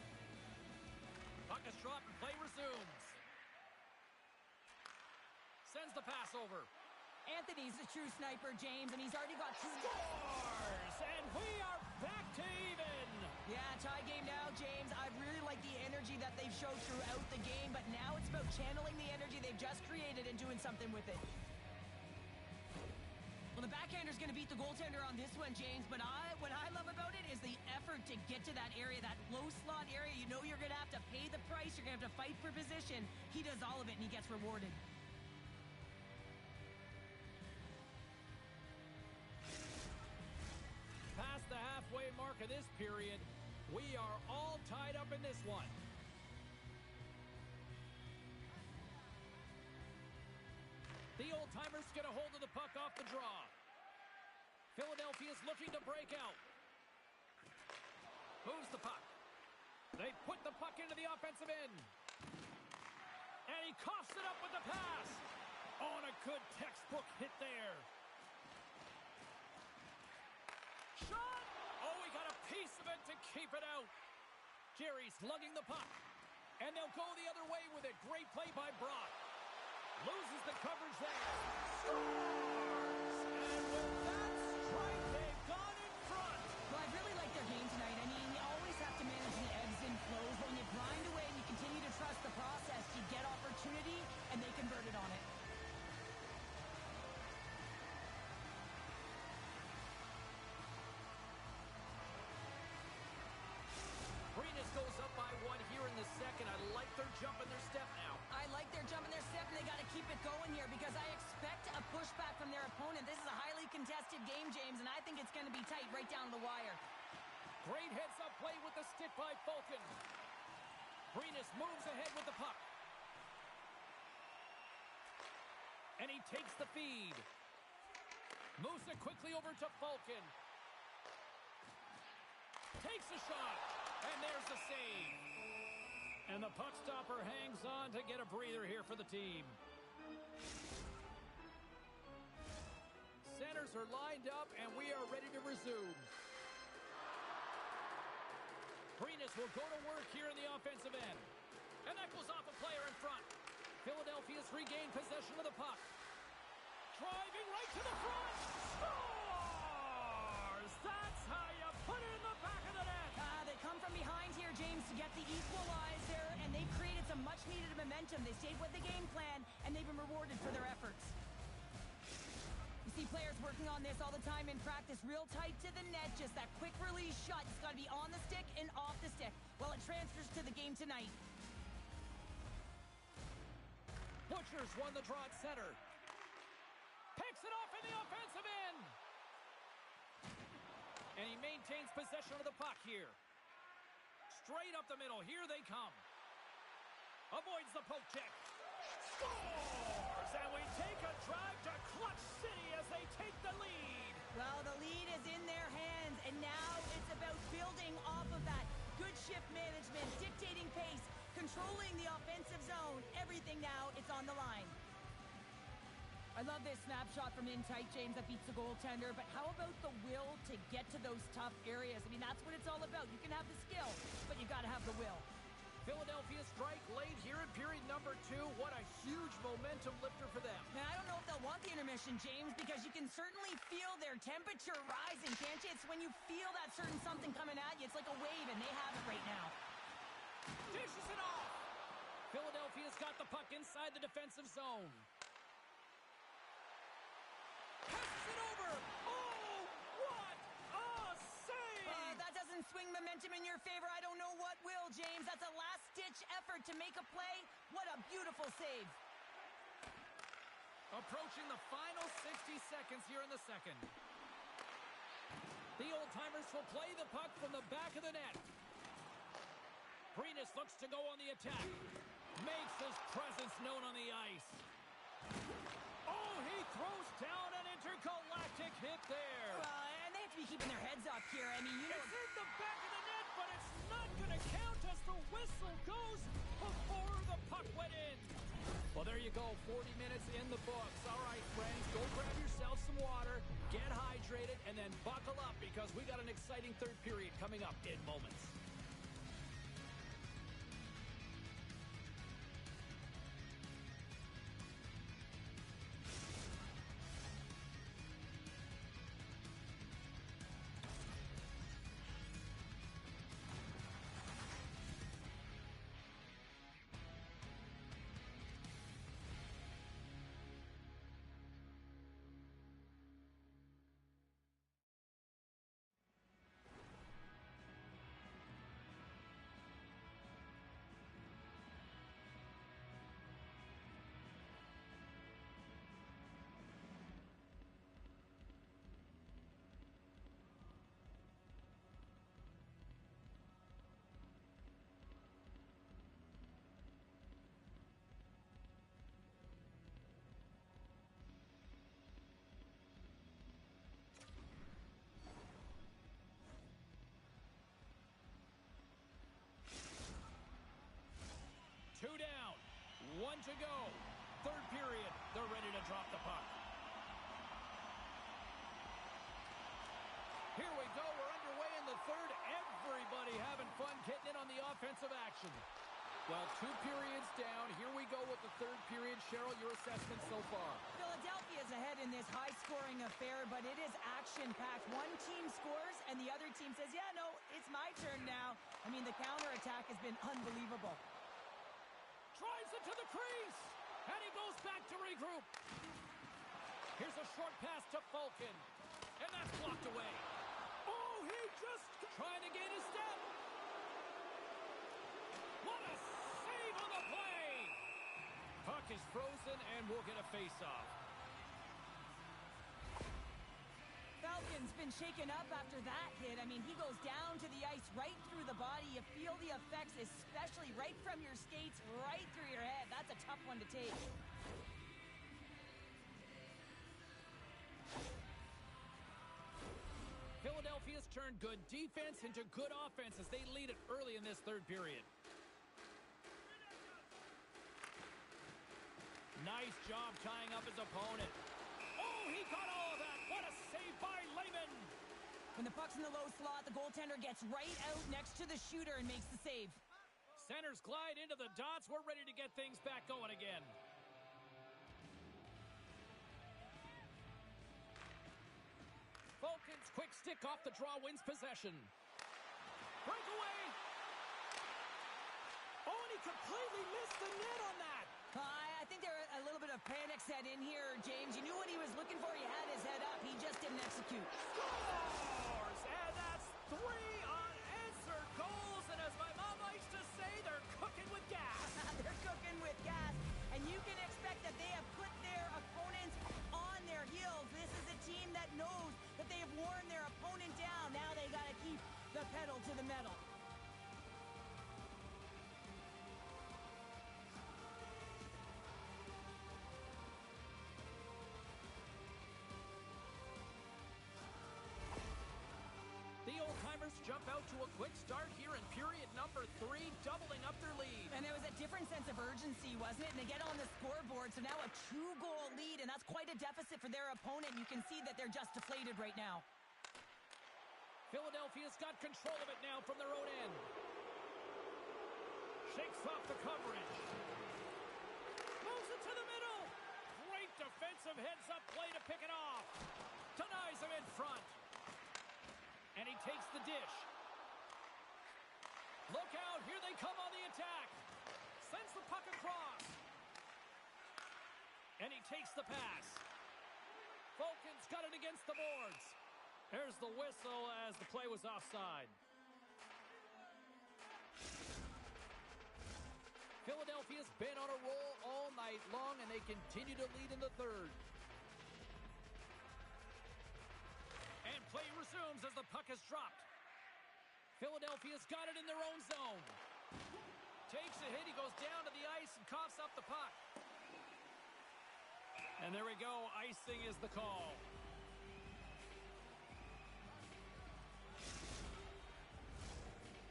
Puck is dropped and play resumes. Sends the pass over. Anthony's a true sniper, James, and he's already got 2. Scores! And we are back to even. Yeah, tie game now, James. I really like the energy that they've showed throughout the game, but now it's about channeling the energy they've just created and doing something with it. Well, the the backhander's going to beat the goaltender on this one, James, but what I love about it is the effort to get to that area, that low slot area. You know you're going to have to pay the price. You're going to have to fight for position. He does all of it, and he gets rewarded. Past the halfway mark of this period, we are all tied up in this one. The old-timers get a hold of the puck off the draw. Philadelphia's looking to break out. Moves the puck. They put the puck into the offensive end. And he coughs it up with the pass. Oh, and a good textbook hit there. Shot! Oh, he got a piece of it to keep it out. Jerry's lugging the puck. And they'll go the other way with it. Great play by Brock. Loses the coverage there. Scores! And with that strike, they've gone in front. Well, I really like their game tonight. I mean, you always have to manage the ebbs and flows. But when you grind away and you continue to trust the process, you get opportunity, and they converted on it. Arenas goes up by one here in the second. I like their jump and their step now. I like their jump and their step, and they got to keep it going here because I expect a pushback from their opponent. This is a highly contested game, James, and I think it's going to be tight right down to the wire. Great heads-up play with the stick by Falcon. Arenas moves ahead with the puck. And he takes the feed. Moves it quickly over to Falcon. Takes a shot. And there's the save. And the puck stopper hangs on to get a breather here for the team. Centers are lined up, and we are ready to resume. Arenas will go to work here in the offensive end. And that goes off a player in front. Philadelphia's regained possession of the puck. Driving right to the front. Scores! That's how you put it in the back of the net. They come from behind here, James, to get the equalizer, and they've created some much-needed momentum. They stayed with the game plan, and they've been rewarded for their efforts. You see players working on this all the time in practice, real tight to the net, just that quick release shot. It's got to be on the stick and off the stick. Well, it transfers to the game tonight. Butchers won the draw at center. Picks it off in the offensive end. And he maintains possession of the puck here. Straight up the middle. Here they come. Avoids the poke check. Scores! And we take a drive to Clutch City as they take the lead. Well, the lead is in their hands, and now it's about building off of that. Good shift management, dictating pace, controlling the offensive zone. Everything now, it's on the line. I love this snapshot from in tight, James, that beats the goaltender, but how about the will to get to those tough areas? I mean, that's what it's all about. You can have the skill, but you got to have the will. Philadelphia strike late here in period number 2. What a huge momentum lifter for them. Man, I don't know if they'll want the intermission, James, because you can certainly feel their temperature rising, can't you? It's when you feel that certain something coming at you. It's like a wave, and they have it right now. Dishes it off. Philadelphia's got the puck inside the defensive zone. Passes it over. Oh, what a save! That doesn't swing momentum in your favor. I don't know what will, James. That's a last-ditch effort to make a play. What a beautiful save. Approaching the final 60 seconds here in the second. The old-timers will play the puck from the back of the net. Arenas looks to go on the attack. Makes his presence known on the ice. Oh, he throws down an intergalactic hit there. And they have to be keeping their heads up here. I mean, you know... It's in the back of the net, but it's not going to count as the whistle goes before the puck went in. Well, there you go. 40 minutes in the books. All right, friends, go grab yourself some water, get hydrated, and then buckle up because we got an exciting third period coming up in moments. 1 to go. Third period. They're ready to drop the puck. Here we go. We're underway in the third. Everybody having fun getting in on the offensive action. Well, 2 periods down. Here we go with the third period. Cheryl, your assessment so far? Philadelphia's ahead in this high-scoring affair, but it is action-packed. One team scores, and the other team says, yeah, no, it's my turn now. I mean, the counterattack has been unbelievable. Drives it to the crease, and he goes back to regroup. Here's a short pass to Falcon, and that's blocked away. Oh, he just trying to gain a step. What a save on the play! Puck is frozen, and we'll get a face-off. Falcon's been shaken up after that hit. I mean, he goes down to the ice right through the body. You feel the effects, especially right from your skates, right through your head. That's a tough one to take. Philadelphia's turned good defense into good offense as they lead it early in this third period. Nice job tying up his opponent. Oh, he got all of that. What a save by Lehman. When the puck's in the low slot, the goaltender gets right out next to the shooter and makes the save. Centers glide into the dots. We're ready to get things back going again. Falcons quick stick off the draw wins possession. Breakaway. Oh, and he completely missed the net on that. I think there a little bit of panic set in here, James. You knew what he was looking for. He had his head up. He just didn't execute. Scores! And that's 3 unanswered goals. And as my mom likes to say, they're cooking with gas. They're cooking with gas. And you can expect that they have put their opponents on their heels. This is a team that knows that they have worn their opponent down. Now they got to keep the pedal to the metal. The old-timers jump out to a quick start here in period number 3, doubling up their lead. And there was a different sense of urgency, wasn't it? And they get on the scoreboard, so now a 2-goal lead, and that's quite a deficit for their opponent. You can see that they're just deflated right now. Philadelphia's got control of it now from their own end. Shakes off the coverage. Moves it to the middle. Great defensive heads-up play to pick it off. Denies him in front. And he takes the dish. Look out, here they come on the attack. Sends the puck across. And he takes the pass. Falcons got it against the boards. There's the whistle as the play was offside. Philadelphia's been on a roll all night long, and they continue to lead in the third. And play resumes as the puck is dropped. Philadelphia's got it in their own zone. Takes a hit, he goes down to the ice and coughs up the puck. And there we go, icing is the call.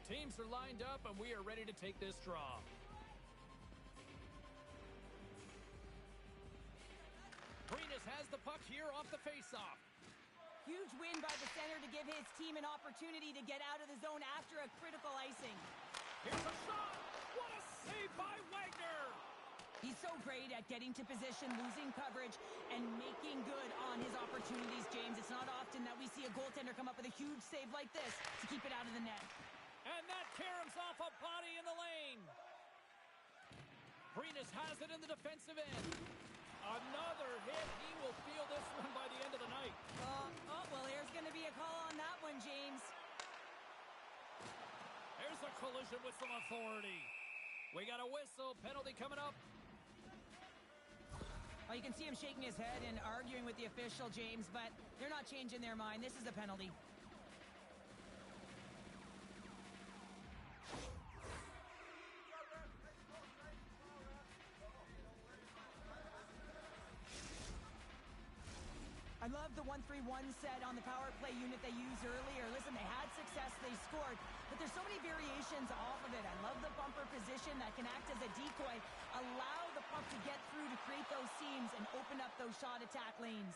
Teams are lined up and we are ready to take this draw. Brenes has the puck here off the faceoff. Huge win by the center to give his team an opportunity to get out of the zone after a critical icing. Here's a shot. What a save by Wagner. He's so great at getting to position, losing coverage, and making good on his opportunities, James. It's not often that we see a goaltender come up with a huge save like this to keep it out of the net. And that caroms off a body in the lane. Brenes has it in the defensive end. Another hit. He will feel this one by the end of the night. Well, there's going to be a call on that one, James. There's a collision with some authority. We got a whistle. Penalty coming up. Well, you can see him shaking his head and arguing with the official, James, but they're not changing their mind. This is a penalty. I love the 1-3-1 set on the power play unit they used earlier. Listen, they had success, they scored, but there's so many variations transitions off of it. I love the bumper position that can act as a decoy, allow the puck to get through to create those seams and open up those shot attack lanes.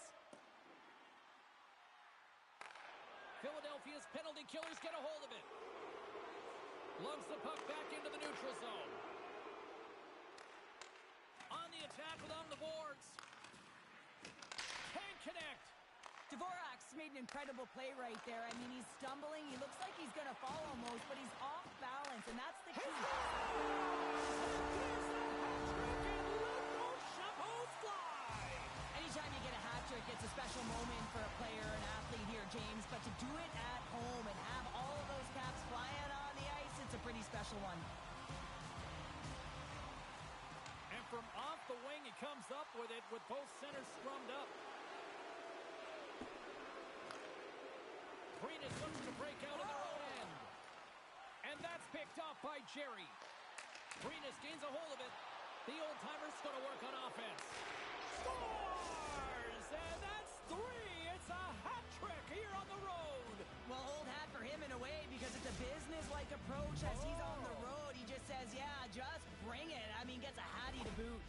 Philadelphia's penalty killers get a hold of it. Lugs the puck back into the neutral zone. On the attack along the boards. Can't connect. Dvorak's made an incredible play right there. I mean, he's stumbling. He looks like he's going to fall almost, but he's off balance, and that's the key. Anytime you get a hat trick, it's a special moment for a player, an athlete here, James. But to do it at home and have all of those caps flying on the ice, it's a pretty special one. And from off the wing, he comes up with it with both centers scrummed up. Green is looking to break out in their own end. And that's picked off by Jerry. Greenis gains a hold of it. The old-timer's going to work on offense. Scores! And that's 3! It's a hat trick here on the road. Well, old hat for him in a way because it's a business-like approach as he's on the road. He just says, yeah, just bring it. I mean, gets a hattie to boot.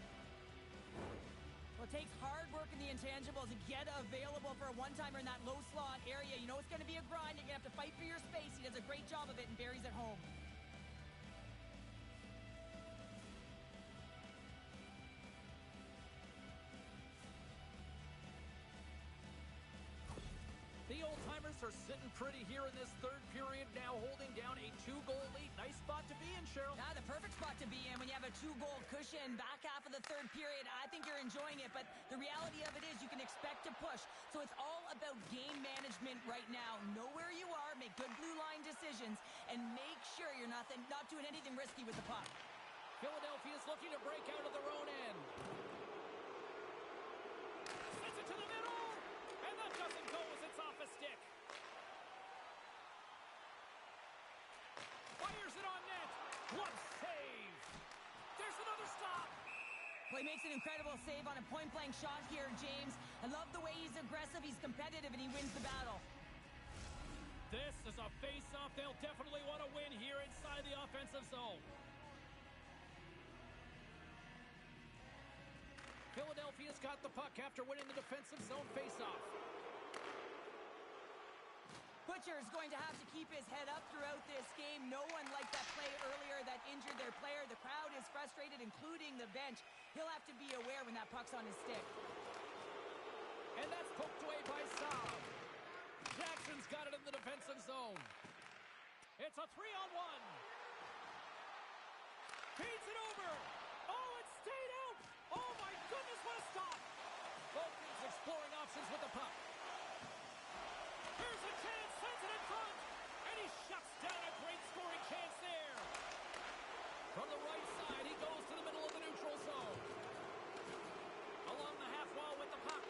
Well, it takes hard work in the intangibles to get available for a one-timer in that low slot area. You know it's going to be a grind. You're going to have to fight for your space. He does a great job of it and buries it home. The old-timers are sitting pretty here in this third period, now holding down a 2-goal lead. Nice spot to be in, Cheryl. The perfect spot to be in when you have a 2-goal cushion back half of the third period. I think you're enjoying it, but the reality of it is you can expect to push. So it's all about game management right now. Know where you are, make good blue line decisions, and make sure you're not doing anything risky with the puck. Philadelphia's looking to break out of their own end. Sends it to the middle, and that doesn't go as it's off a stick. Fires it on net. What save! There's another stop. Well, he makes an incredible save on a point-blank shot here, James. I love the way he's aggressive, he's competitive, and he wins the battle. This is a face-off they'll definitely want to win here inside the offensive zone. Philadelphia's got the puck after winning the defensive zone face-off. Butcher's going to have to keep his head up throughout this game. No one liked that play earlier that injured their player. The crowd is frustrated, including the bench. He'll have to be aware when that puck's on his stick. And that's poked away by Saab. Jackson's got it in the defensive zone. It's a 3-on-1. Feeds it over. Oh, it stayed out. Oh, my goodness, what a stop. Both teams exploring options with the puck. Here's a chance, sends it in front, and he shuts down a great scoring chance there. From the right side, he goes to the middle of the neutral zone. Along the half wall with the puck.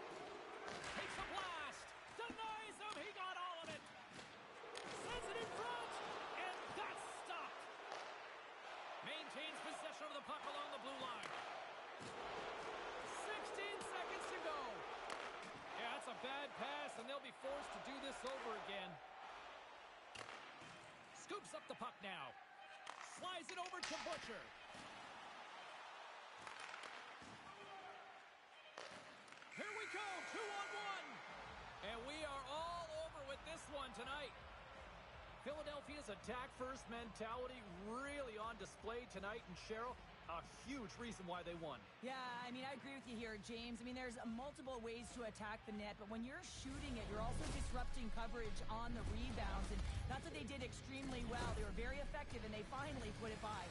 Takes a blast, denies him, he got all of it. Sends it in front, and that's stopped. Maintains possession of the puck along the blue line. 16 seconds to go. Yeah, that's a bad pass, and they'll be forced to do this over again. Scoops up the puck now. Slides it over to Butcher. Here we go, 2-on-1. And we are all over with this one tonight. Philadelphia's attack-first mentality really on display tonight, and Cheryl, a huge reason why they won. Yeah, I mean, I agree with you here, James. I mean, there's multiple ways to attack the net, but when you're shooting it, you're also disrupting coverage on the rebounds, and that's what they did extremely well. They were very effective, and they finally put it by.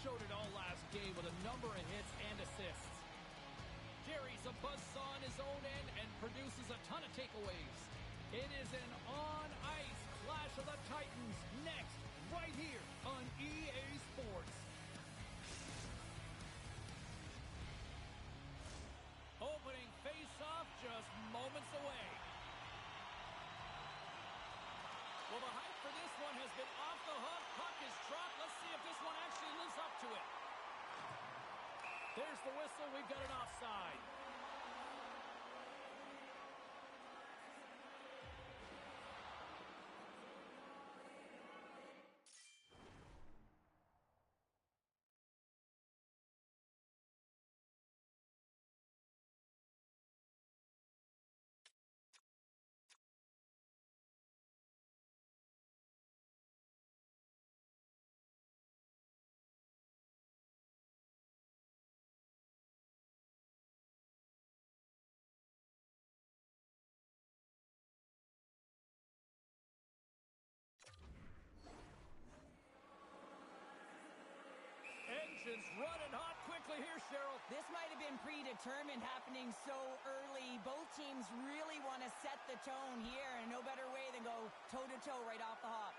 showed it all last game with a number of hits and assists. Jerry's a buzzsaw on his own end and produces a ton of takeaways. It is an on-ice clash of the Titans next, right here on EA Sports. Opening face-off just moments away. Well, the hype for this one has been off the hook. Puck is dropped. Let's see if this one actually lives up to it. There's the whistle. We've got an offside. Engines running hot quickly here, Cheryl. This might have been predetermined, happening so early. Both teams really want to set the tone here, and no better way than go toe-to-toe right off the hop.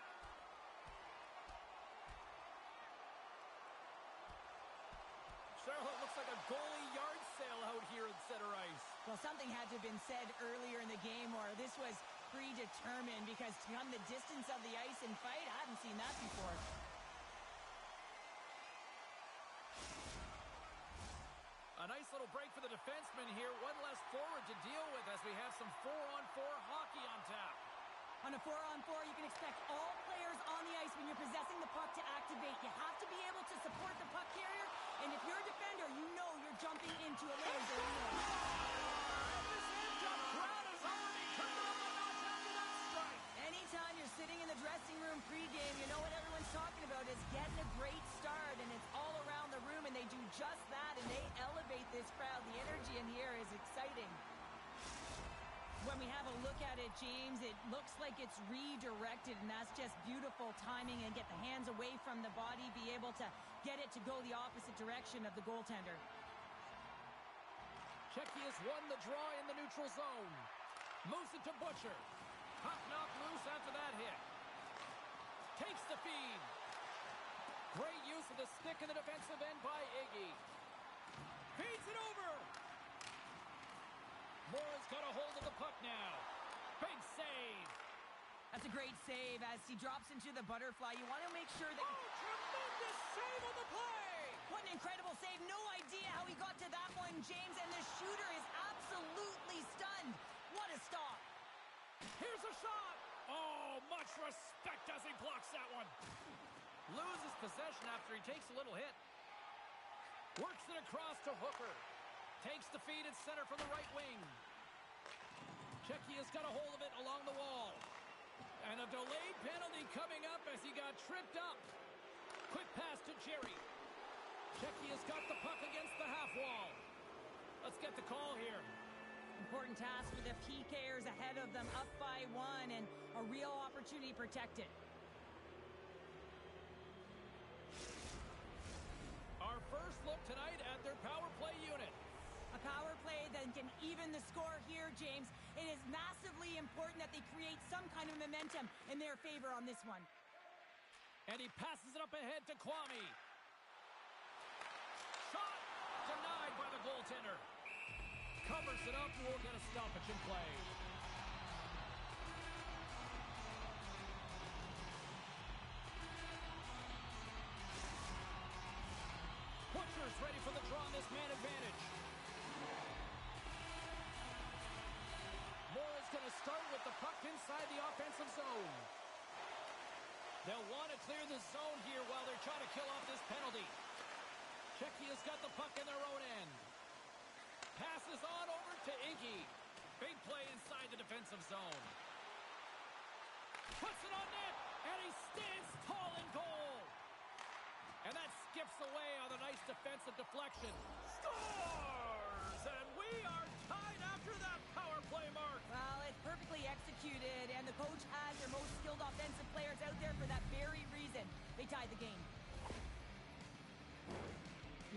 Cheryl, it looks like a goalie yard sale out here in center ice. Well, something had to have been said earlier in the game, or this was predetermined, because to come the distance of the ice and fight, I haven't seen that before. A nice little break for the defenseman here. One less forward to deal with as we have some 4-on-4 hockey on tap. On a 4-on-4, you can expect all players on the ice when you're possessing the puck to activate. You have to be able to support the puck carrier, and if you're a defender, you know you're jumping into a lane. This end-up crowd has already turned up a notch after that strike. Anytime you're sitting in the dressing room pregame, you know what everyone's talking about is getting a great start, and it's all around the room, and they do just that, and they elevate this crowd. The energy in here is exciting. When we have a look at it, James, it looks like it's redirected, and that's just beautiful timing, and get the hands away from the body, be able to get it to go the opposite direction of the goaltender. Checky has won the draw in the neutral zone. Moves it to Butcher. Puck knocked loose after that hit. Takes the feed. Great use of the stick in the defensive end by Iggy. Feeds it over. Moore's got a hold of the puck now. Big save. That's a great save as he drops into the butterfly. You want to make sure that... Oh, tremendous save on the play. What an incredible save. No idea how he got to that one, James, and the shooter is absolutely stunned. What a stop. Here's a shot. Oh, much respect as he blocks that one. Loses possession after he takes a little hit. Works it across to Hooker. Takes the feed at center from the right wing. Checky has got a hold of it along the wall. And a delayed penalty coming up as he got tripped up. Quick pass to Jerry. Checky has got the puck against the half wall. Let's get the call here. Important task for the PKers ahead of them, up by 1, and a real opportunity protected. Our first look tonight at their power play unit. A power play that can even the score here, James. It is massively important that they create some kind of momentum in their favor on this one. And he passes it up ahead to Kwame. Shot denied by the goaltender. Covers it up, we'll get a stoppage in play. Butcher's ready for the draw on this man advantage. Moore's going to start with the puck inside the offensive zone. They'll want to clear the zone here while they're trying to kill off this penalty. Checky has got the puck in their own end. Passes on over to Iggy. Big play inside the defensive zone. Puts it on net, and he stands tall in goal. And that skips away on a nice defensive deflection. Scores! And we are tied after that power play mark. Well, it's perfectly executed, and the coach has their most skilled offensive players out there for that very reason. They tied the game.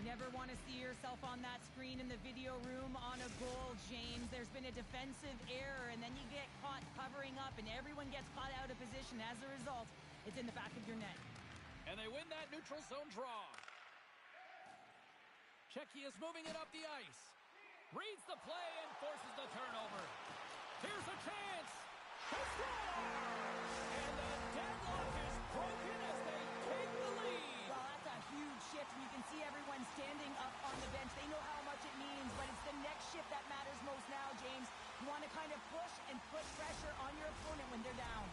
never want to see yourself on that screen in the video room on a goal, James. There's been a defensive error, and then you get caught covering up, and everyone gets caught out of position. As a result, it's in the back of your net. And they win that neutral zone draw. Czechia is moving it up the ice. Reads the play and forces the turnover. Here's a chance. They score! And the deadlock is broken as they take the lead. Well, that's a huge shift. You can see everyone standing up on the bench. They know how much it means, but it's the next shift that matters most now, James. You want to kind of push and put pressure on your opponent when they're down.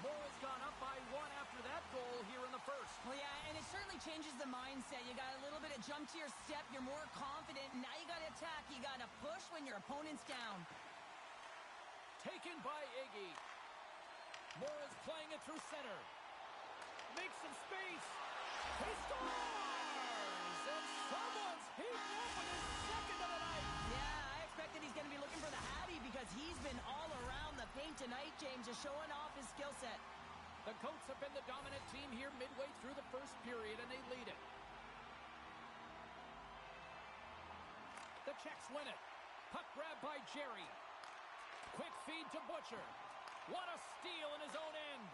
Moore has gone up by 1 after that goal here in the first. Well, yeah, and it certainly changes the mindset. You got a little bit of jump to your step. You're more confident. Now you got to attack. You got to push when your opponent's down. Taken by Iggy. Moore is playing it through center. Makes some space. He scores! And someone's heating up with his second of the night. Yeah, I expect that he's going to be looking for the Hattie because he's been all around the paint tonight, James, just showing off his skill set. The Coats have been the dominant team here midway through the first period, and they lead it. The Czechs win it. Puck grabbed by Jerry. Quick feed to Butcher. What a steal in his own end.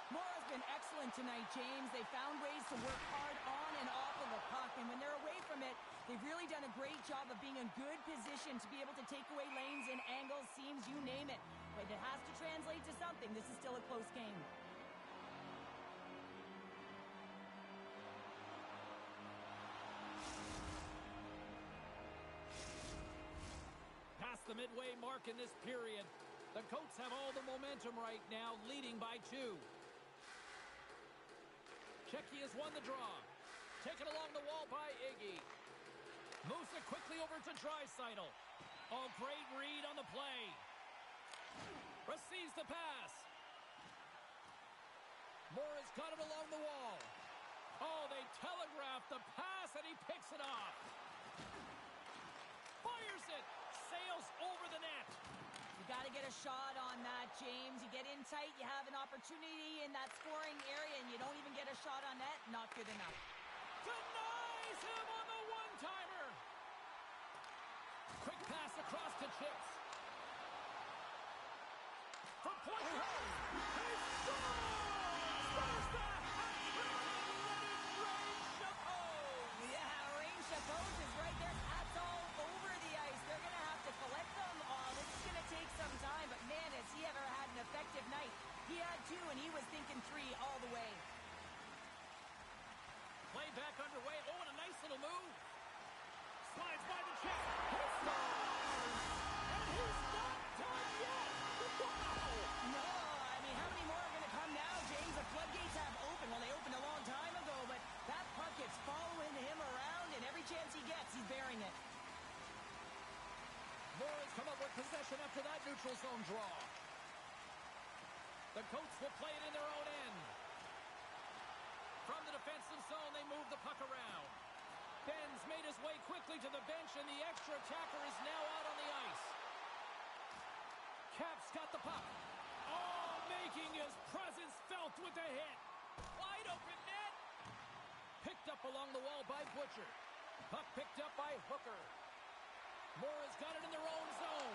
Moore has been excellent tonight, James. They found ways to work hard on and off of the puck, and when they're away from it, they've really done a great job of being in good position to be able to take away lanes and angles, seams, you name it. But it has to translate to something. This is still a close game. Past the midway mark in this period, the Coats have all the momentum right now, leading by 2. Czechia has won the draw. Taken along the wall by Iggy. Moves it quickly over to Draisaitl. Oh, great read on the play. Receives the pass. Moore has got it along the wall. Oh, they telegraph the pass, and he picks it off. Fires it. Sails over the net. You got to get a shot on that, James. You get in tight, you have an opportunity in that scoring area, and you don't even get a shot on net. Not good enough. Denies him on the one-timer. Quick pass across to Chips. From point to he scores! There's the hat-trick in Rain Chapeau! Yeah, Rain Chapeau is right there. That's all over the ice. They're going to have to collect them all. This is going to take some time, but man, has he ever had an effective night. He had 2, and he was thinking 3 all the way. Play back underway. Oh, and a nice little move. Slides by the chest. He scores! And he's not done yet! Wow! No, I mean, how many more are going to come now, James? The floodgates have opened. Well, they opened a long time ago, but that puck is following him around, and every chance he gets, he's bearing it. Moore has come up with possession after that neutral zone draw. The Coats will play it in their own end. From the defensive zone, they move the puck around. Ben's made his way quickly to the bench, and the extra attacker is now out on the ice. Cap's got the puck. Oh, making his presence felt with the hit. Wide open net. Picked up along the wall by Butcher. Puck picked up by Hooker. Moore has got it in their own zone.